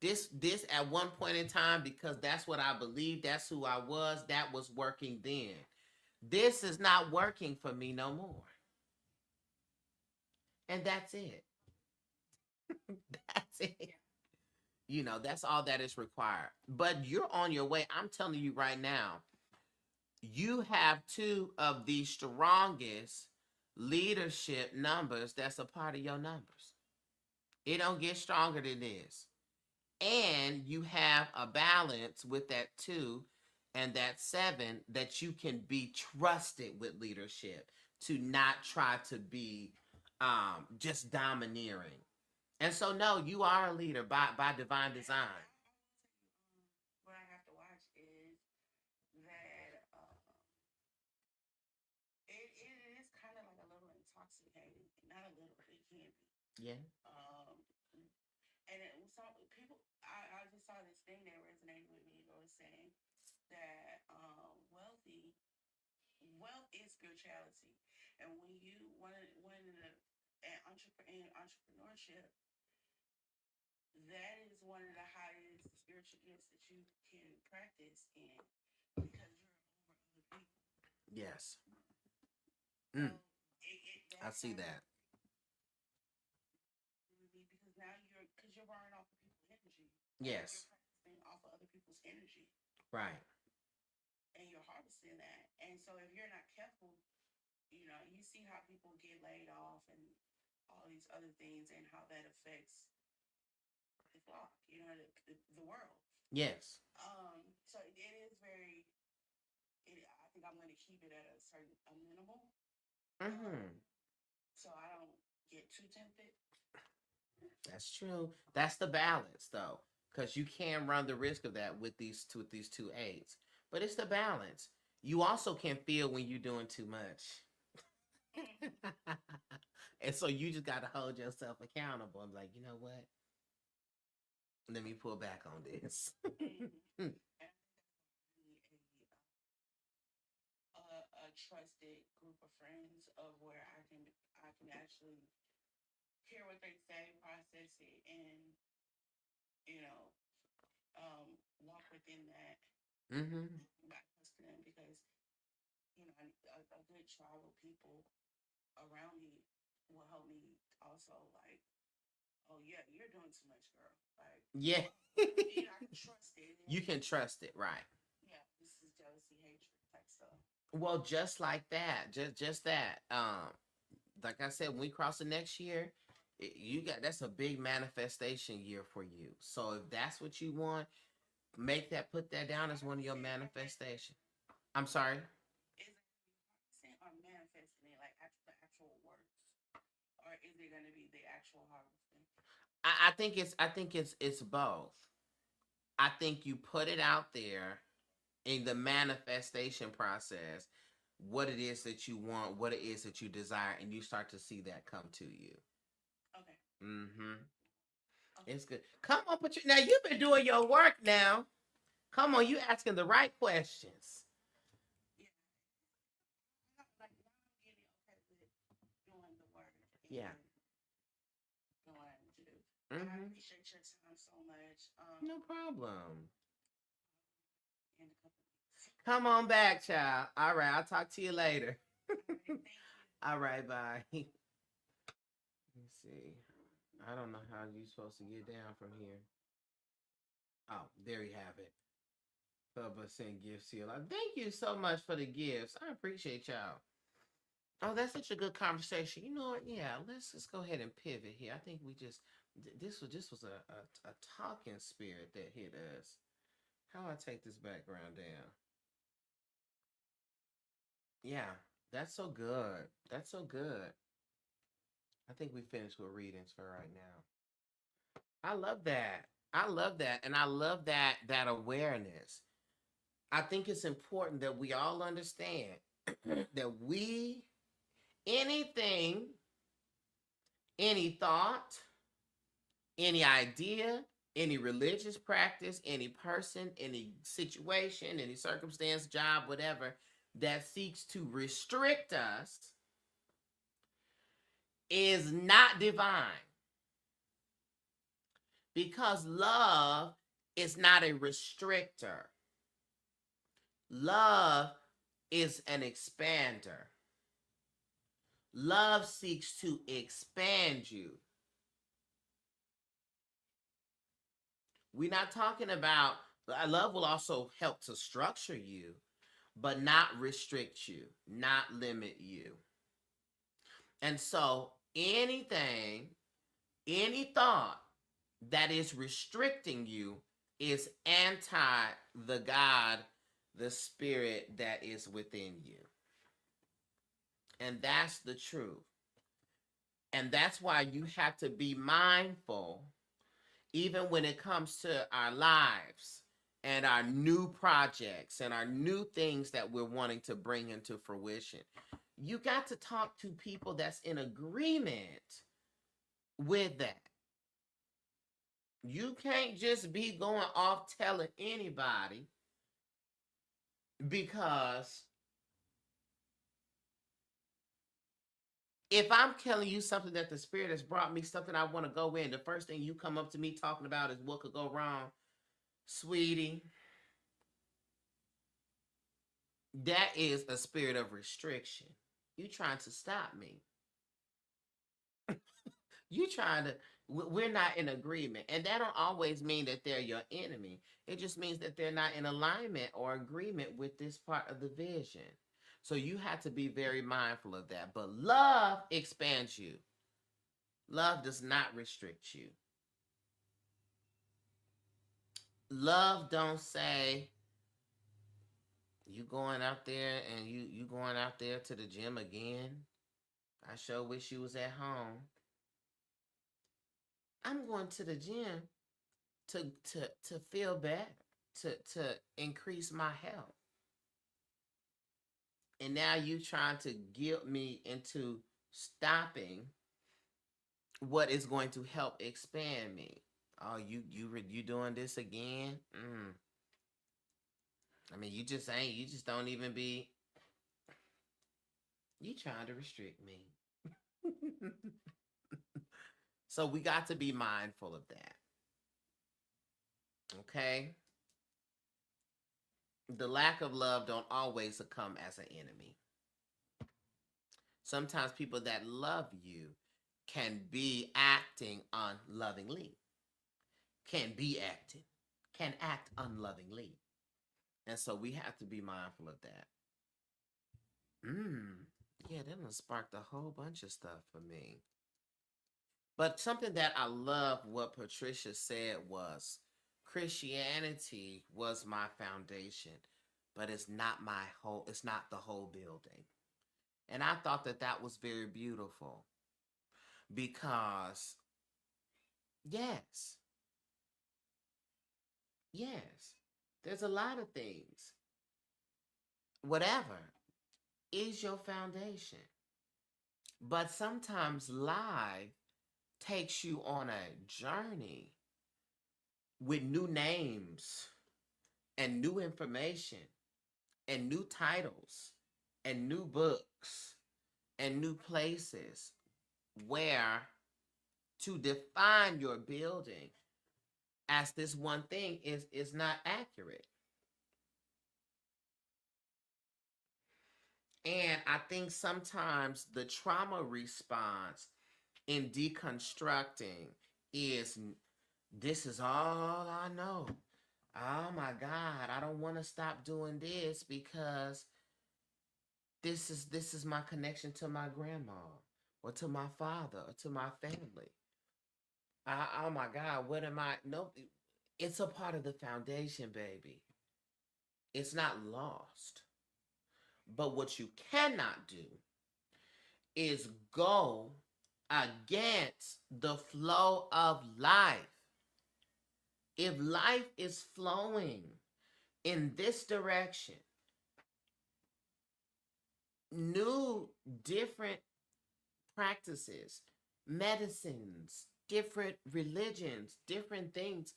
This at one point in time, because that's what I believed, that's who I was, that was working then. This is not working for me no more. And that's it. That's it. Yeah. That's all that is required. But you're on your way. I'm telling you right now, you have two of the strongest leadership numbers that's a part of your numbers. It don't get stronger than this. And you have a balance with that two and that seven that you can be trusted with leadership. to not try to be just domineering. And so no, you are a leader by divine design. What I have to watch is that it is kind of like a little intoxicating. Not a little, but it can be. Yeah. Um, and some people, I just saw this thing that resonated with me. It was saying that wealth is spirituality, and when in entrepreneurship, that is one of the highest spiritual gifts that you can practice in because you're over other people. Yes. So Mm, I that see kind of that. because now you're burning off of people's energy, and you're Yes. practicing off of other people's energy, Right. and you're harvesting that. And so if you're not careful, you see how people get laid off and all these other things, and how that affects the flock, the world. Yes. So it is very. I think I'm going to keep it at a minimal, um, Mm-hmm. so I don't get too tempted. That's true. That's the balance, though, because you can run the risk of that with these two aids. But it's the balance. You also can feel when you're doing too much. And so you just got to hold yourself accountable. I'm like, you know what? Let me pull back on this. Mm-hmm. And really a trusted group of friends of where I can actually hear what they say, process it, and you know walk within that Mm-hmm. by trusting them because a good tribe of people around me will help me also, like, oh yeah, you're doing too much, girl, like, Yeah. I can trust it, You and can trust it, right? yeah, this is jealousy, hatred type stuff. Well, just like that, just that. Like I said, when we cross the next year, you got that's a big manifestation year for you. So if that's what you want, make that put that down as one of your manifestation. I'm sorry. Is it harvesting or manifesting it, like the actual works, or is it going to be the actual harvesting? I think it's both. I think you put it out there in the manifestation process, what it is that you want, what it is that you desire, and you start to see that come to you. Okay. Mm-hmm. Okay. It's good. Come on, put your now. You've been doing your work now. Come on, you asking the right questions. Yeah. Like now I'm getting okay with doing the work Yeah. and doing what I need to do. I Mm-hmm. appreciate your time so much. No problem. In a couple weeks. Come on back, child. All right, I'll talk to you later. All right. Thank you. All right, bye. Let's see. I don't know how you're supposed to get down from here. Oh, there you have it. Bubba sent gifts here. Like, thank you so much for the gifts. I appreciate y'all. Oh, that's such a good conversation. You know what? Yeah, let's just go ahead and pivot here. I think we just this was a talking spirit that hit us. How do I take this background down? Yeah, that's so good. That's so good. I think we finished with readings for right now. I love that. I love that. And I love that awareness. I think it's important that we all understand that anything, any thought, any idea, any religious practice, any person, any situation, any circumstance, job, whatever, that seeks to restrict us is not divine because love is not a restrictor. Love is an expander. Love seeks to expand you. We're not talking about love will also help to structure you, but not restrict you, not limit you. And so any thought that is restricting you is anti the God, the spirit that is within you. And that's the truth. And that's why you have to be mindful, even when it comes to our lives and our new projects and our new things that we're wanting to bring into fruition. You got to talk to people that's in agreement with that. You can't just be going off telling anybody, because if I'm telling you something that the Spirit has brought me, something I want to go in, the first thing you come up to me talking about is what could go wrong, sweetie, that is a spirit of restriction. You trying to stop me. You trying to, we're not in agreement. And that don't always mean that they're your enemy. It just means that they're not in alignment or agreement with this part of the vision. So you have to be very mindful of that. But love expands you. Love does not restrict you. Love don't say, you going out there and you going out there to the gym again. I sure wish you was at home. I'm going to the gym to feel better, to increase my health. And now you trying to guilt me into stopping what is going to help expand me. Oh, you doing this again? I mean, you just ain't. You just don't even be. You trying to restrict me. So we got to be mindful of that. Okay? The lack of love don't always come as an enemy. Sometimes people that love you can be acting unlovingly, can act unlovingly. And so we have to be mindful of that. Yeah, that done sparked a whole bunch of stuff for me. But something that I love what Patricia said was, Christianity was my foundation, but it's not the whole building. And I thought that that was very beautiful, because yes, yes, there's a lot of things. Whatever is your foundation. But sometimes life takes you on a journey with new names and new information and new titles and new books and new places where to define your building as this one thing is not accurate. And I think sometimes the trauma response in deconstructing is, this is all I know. Oh my God, I don't want to stop doing this because this is my connection to my grandma or to my father or to my family. Oh my God, what am I? No, it's a part of the foundation, baby. It's not lost. But what you cannot do is go against the flow of life. If life is flowing in this direction, new, different practices, medicines, different religions, different things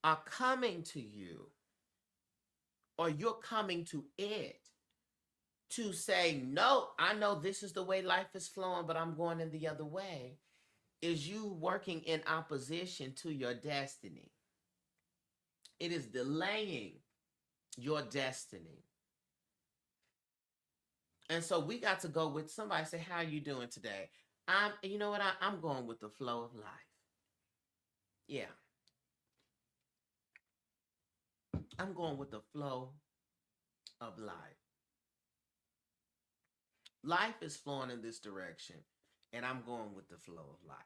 are coming to you, or you're coming to it to say, no, I know this is the way life is flowing, but I'm going in the other way, is you working in opposition to your destiny. It is delaying your destiny. And so we got to go with somebody say, how are you doing today? You know what? I'm going with the flow of life. Yeah. I'm going with the flow of life. Life is flowing in this direction, and I'm going with the flow of life.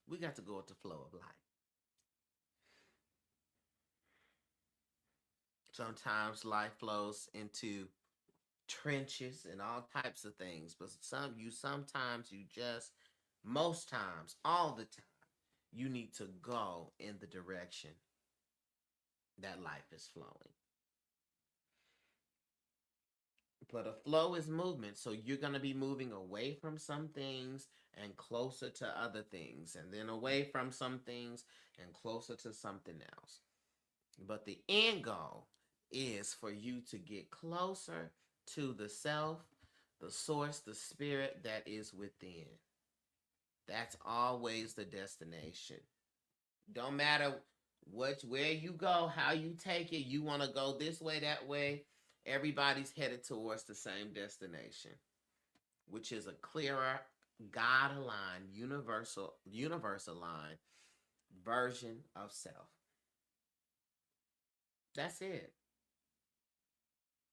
We got to go with the flow of life. Sometimes life flows into trenches and all types of things. But sometimes you just, most times, all the time, you need to go in the direction that life is flowing. But a flow is movement. So you're going to be moving away from some things and closer to other things, and then away from some things and closer to something else. But the end goal is for you to get closer to the self, the source, the spirit that is within. That's always the destination. Don't matter where you go, how you take it, you want to go this way, that way. Everybody's headed towards the same destination, which is a clearer, God aligned, universe aligned version of self. That's it.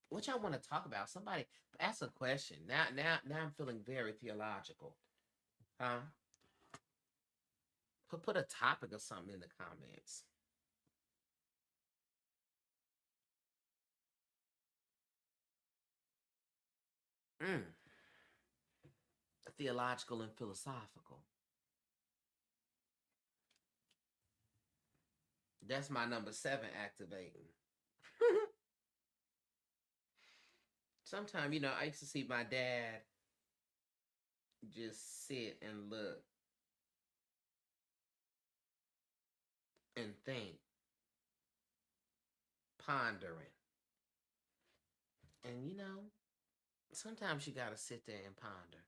What y'all want to talk about? Somebody ask a question. Now I'm feeling very theological. Huh? Put a topic or something in the comments. Mm, theological and philosophical. That's my number 7 activating. Sometimes, I used to see my dad just sit and look and think, pondering. And sometimes you gotta sit there and ponder.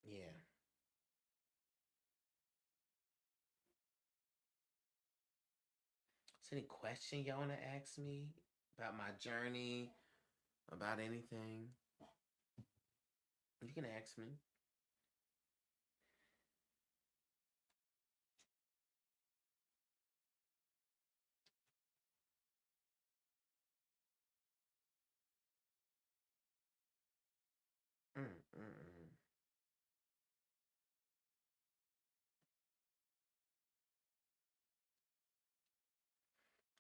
Yeah. Is any question y'all wanna ask me about my journey, about anything? You can ask me. Mm, mm, mm.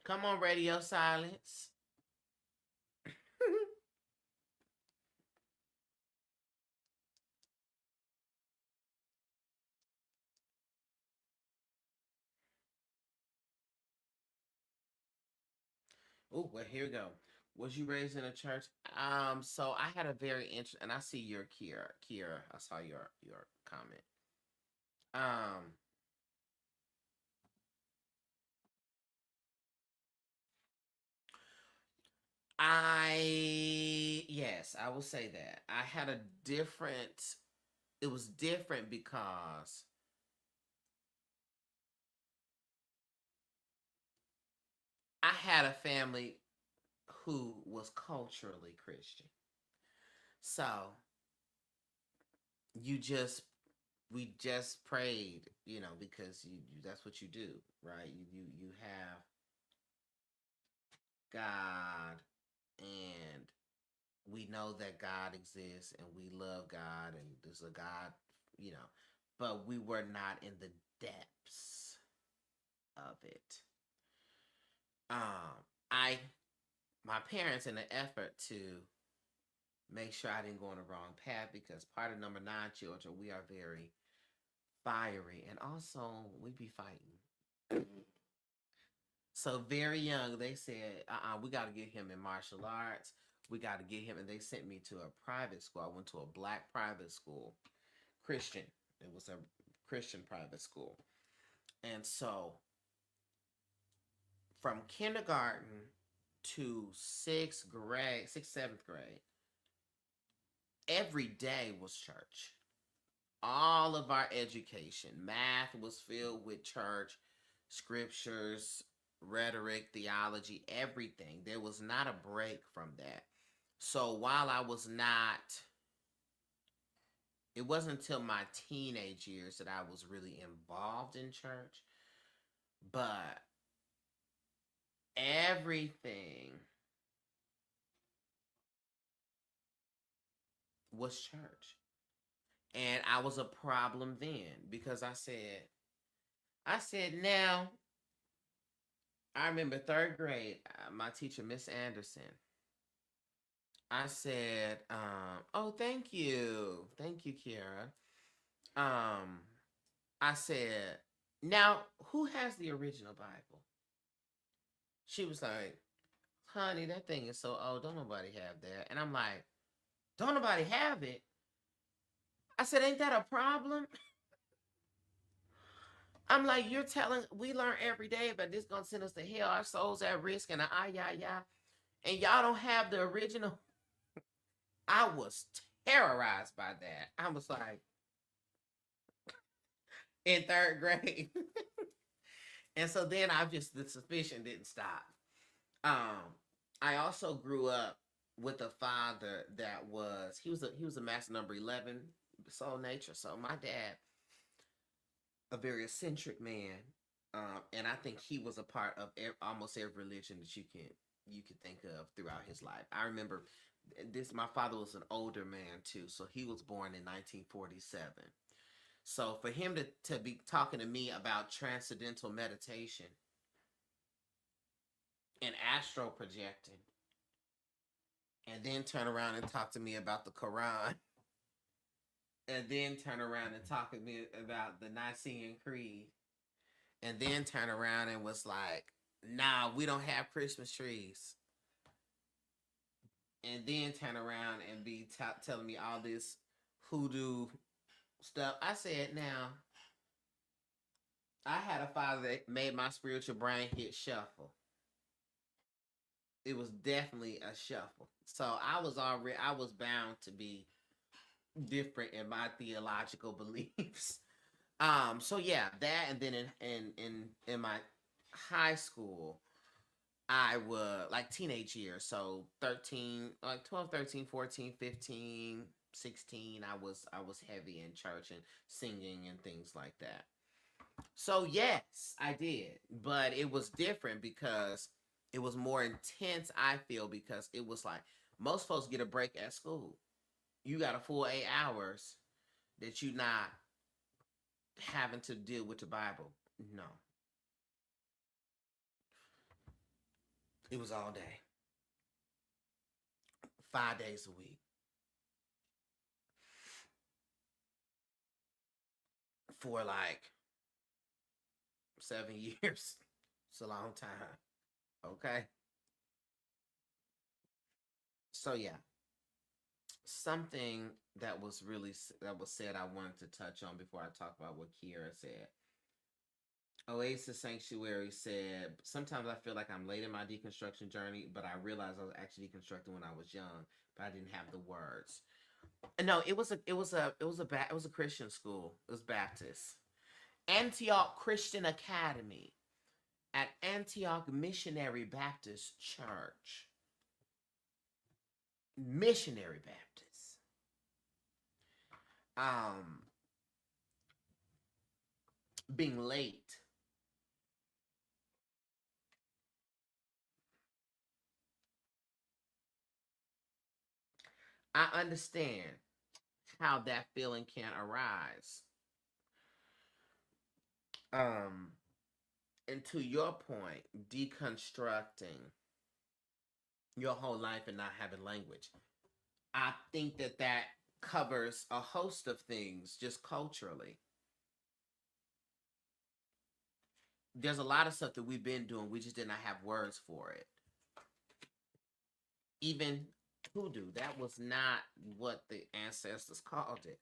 Come on, radio silence. Oh, well, here we go. Was you raised in a church? So I had a very interesting, and I see your Kira. Kira, I saw your comment. Um, yes, I will say that I had a different. It was different because I had a family who was culturally Christian. So you just we just prayed, because you that's what you do, right? You have God, and we know that God exists, and we love God, and there's a God, you know, but we were not in the depths of it. I My parents, in an effort to make sure I didn't go on the wrong path, because part of number 9 children, we are very fiery, and also we be fighting. So very young, they said, we got to get him in martial arts. We got to get him. And they sent me to a private school. I went to a black private school, Christian. It was a Christian private school. And so from kindergarten to sixth, seventh grade, every day was church. All of our education, math was filled with church, scriptures, rhetoric, theology, everything. There was not a break from that. So while I was not, it wasn't until my teenage years that I was really involved in church, but everything was church. And I was a problem then, because I said, I said, now, I remember third grade, my teacher, Miss Anderson. I said, oh, thank you. Thank you, Kiara. Um, I said, now, who has the original Bible? She was like, honey, that thing is so old. Don't nobody have that. And I'm like, don't nobody have it? I said, ain't that a problem? I'm like, you're telling, we learn every day, but this gonna send us to hell. Our souls at risk and yeah. And y'all don't have the original. I was terrorized by that. I was like, in third grade. And so then the suspicion didn't stop. Um, I also grew up with a father that he was a master number 11 soul nature. So my dad, a very eccentric man, and I think he was a part of almost every religion that you could think of throughout his life. I remember this. My father was an older man too, so he was born in 1947. So for him to be talking to me about transcendental meditation and astral projecting, and then turn around and talk to me about the Quran, and then turn around and talk to me about the Nicene Creed, and then turn around and was like, nah, we don't have Christmas trees. And then turn around and be telling me all this hoodoo stuff. I said, now, I had a father that made my spiritual brain hit shuffle. It was definitely a shuffle. So I was bound to be different in my theological beliefs. So yeah, that, and then in my high school, I was like teenage years, so 13, like 12, 13, 14, 15, 16, I was heavy in church and singing and things like that. So yes, I did, but it was different because it was more intense, I feel, because it was like most folks get a break at school. You got a full 8 hours that you not having to deal with the Bible. No, it was all day, 5 days a week for like 7 years. It's a long time. Okay. So yeah, something that was said I wanted to touch on before I talk about what Kiera said. Oasis Sanctuary said, sometimes I feel like I'm late in my deconstruction journey, but I realized I was actually deconstructing when I was young, but I didn't have the words. No, it was a Christian school. It was Baptist. Antioch Christian Academy at Antioch Missionary Baptist Church. Missionary Baptist. Um, being late. I understand how that feeling can arise. Um, and to your point, deconstructing your whole life and not having language. I think that covers a host of things just culturally. There's a lot of stuff that we've been doing, we just did not have words for it. Even hoodoo, that was not what the ancestors called it.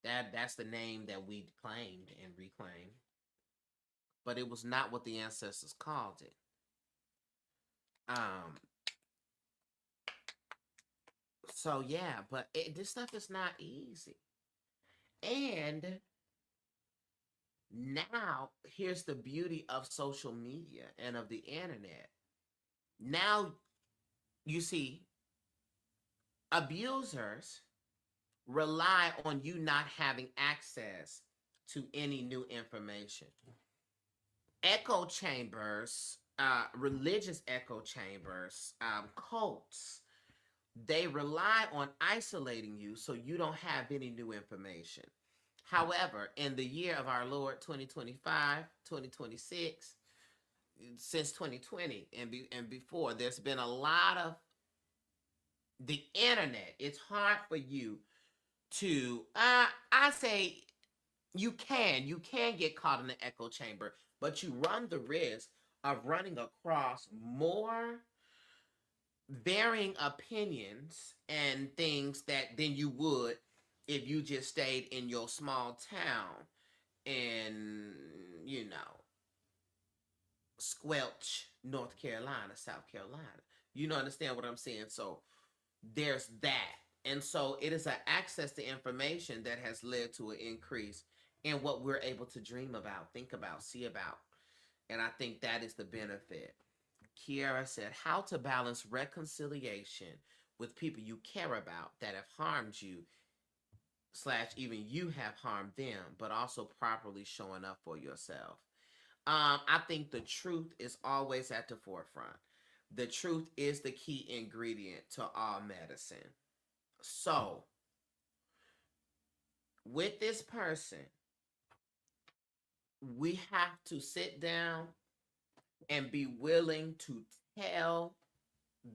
That's the name that we claimed and reclaimed, but it was not what the ancestors called it. Um, so yeah, but this stuff is not easy. And now here's the beauty of social media and of the internet. Now you see abusers rely on you not having access to any new information. Echo chambers, religious echo chambers, cults, they rely on isolating you so you don't have any new information. However, in the year of our Lord 2025, 2026, since 2020 and before, there's been a lot of the internet. It's hard for you to I say you can get caught in the echo chamber, but you run the risk of running across more varying opinions and things that than you would if you just stayed in your small town in, you know, Squelch, North Carolina, South Carolina. You know, understand what I'm saying? So there's that. And so it is an access to information that has led to an increase in what we're able to dream about, think about, see about. And I think that is the benefit. Kiara said, how to balance reconciliation with people you care about that have harmed you, slash, even you have harmed them, but also properly showing up for yourself. I think the truth is always at the forefront. The truth is the key ingredient to all medicine. So, with this person, we have to sit down and be willing to tell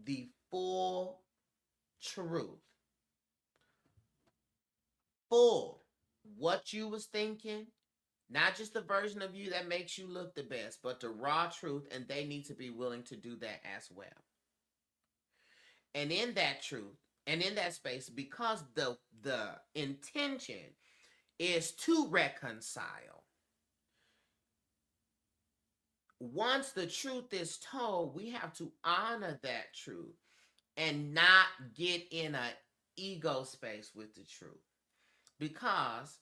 the full truth. Full. What you was thinking, not just the version of you that makes you look the best, but the raw truth, and they need to be willing to do that as well. And in that truth, and in that space, because the intention is to reconcile. Once the truth is told, we have to honor that truth and not get in an ego space with the truth. Because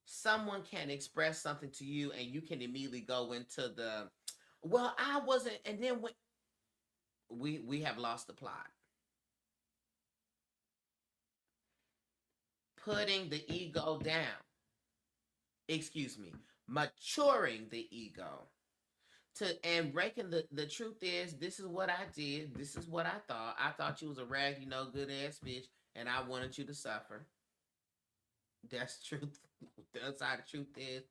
someone can express something to you and you can immediately go into the, well, I wasn't, and then we have lost the plot. Putting the ego down. Excuse me. Maturing the ego. And breaking the truth is, this is what I did. This is what I thought. I thought you was a raggedy, no good ass bitch, and I wanted you to suffer. That's the truth. The other side of the truth is,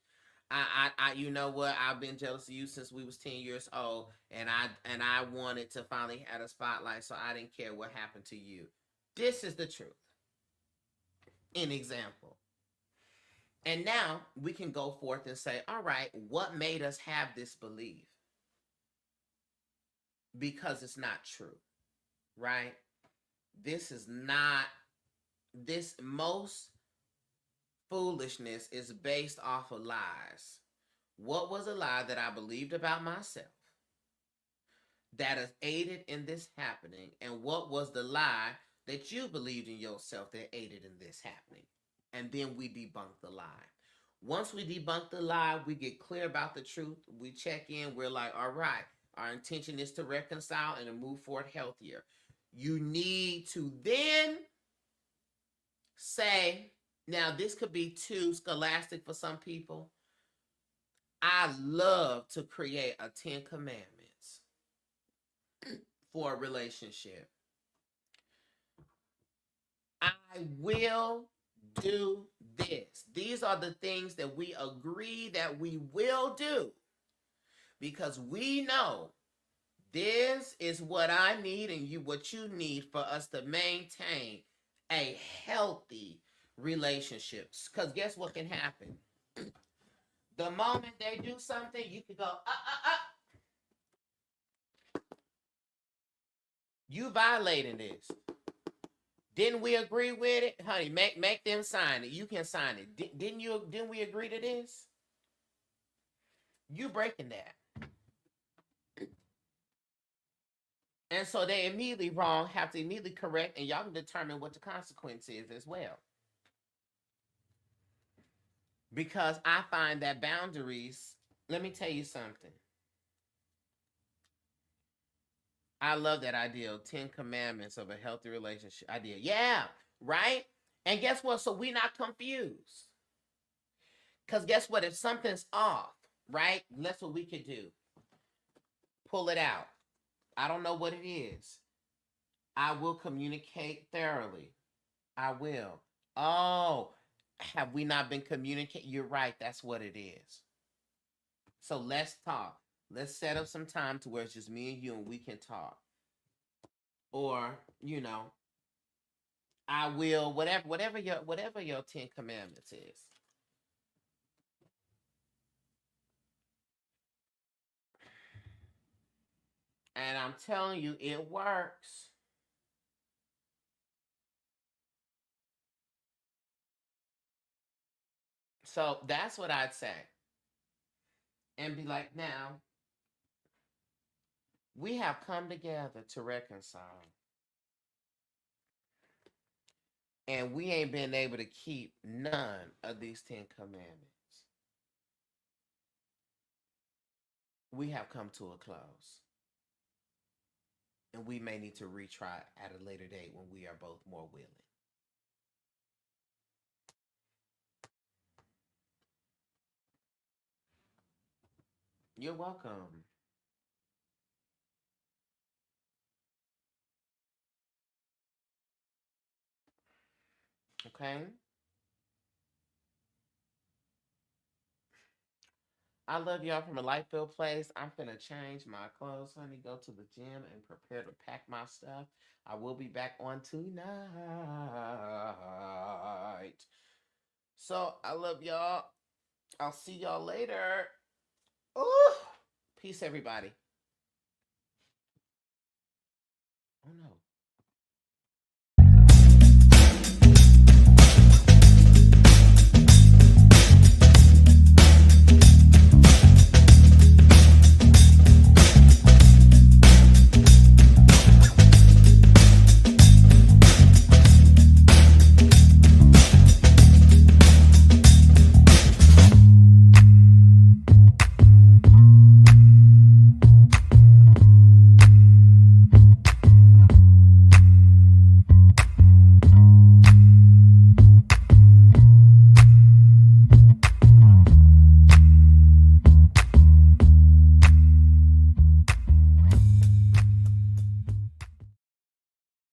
you know what? I've been jealous of you since we was 10 years old, and I wanted to finally have a spotlight, so I didn't care what happened to you. This is the truth. An example. And now we can go forth and say, all right, what made us have this belief? Because it's not true, right? This is not, this most foolishness is based off of lies. What was a lie that I believed about myself that has aided in this happening? And what was the lie that you believed in yourself that aided in this happening? And then we debunk the lie. Once we debunk the lie, we get clear about the truth. We check in. We're like, all right, our intention is to reconcile and to move forward healthier. You need to then say, now this could be too scholastic for some people. I love to create a 10 commandments for a relationship. I will do this. These are the things that we agree that we will do, because we know this is what I need and what you need for us to maintain a healthy relationships. Because guess what can happen? The moment they do something, you can go, you violating this. Didn't we agree with it? Honey, make them sign it. You can sign it. Didn't we agree to this? You breaking that. And so they immediately wrong, have to immediately correct, and y'all can determine what the consequence is as well. Because I find that boundaries, let me tell you something. I love that idea of 10 commandments of a healthy relationship idea. Yeah, right? And guess what? So we're not confused. Because guess what? If something's off, right? That's what we could do. Pull it out. I don't know what it is. I will communicate thoroughly. I will. Oh, Have we not been communicating? You're right. That's what it is. So let's talk. Let's set up some time to where it's just me and you and we can talk. Or, I will, whatever your 10 commandments is. And I'm telling you, it works. So that's what I'd say. And be like, now, we have come together to reconcile. And we ain't been able to keep none of these 10 commandments. We have come to a close. And we may need to retry at a later date when we are both more willing. You're welcome. Okay? I love y'all from a light filled place. I'm finna change my clothes, honey, go to the gym and prepare to pack my stuff. I will be back on tonight. So I love y'all. I'll see y'all later. Ooh. Peace, everybody. Oh no.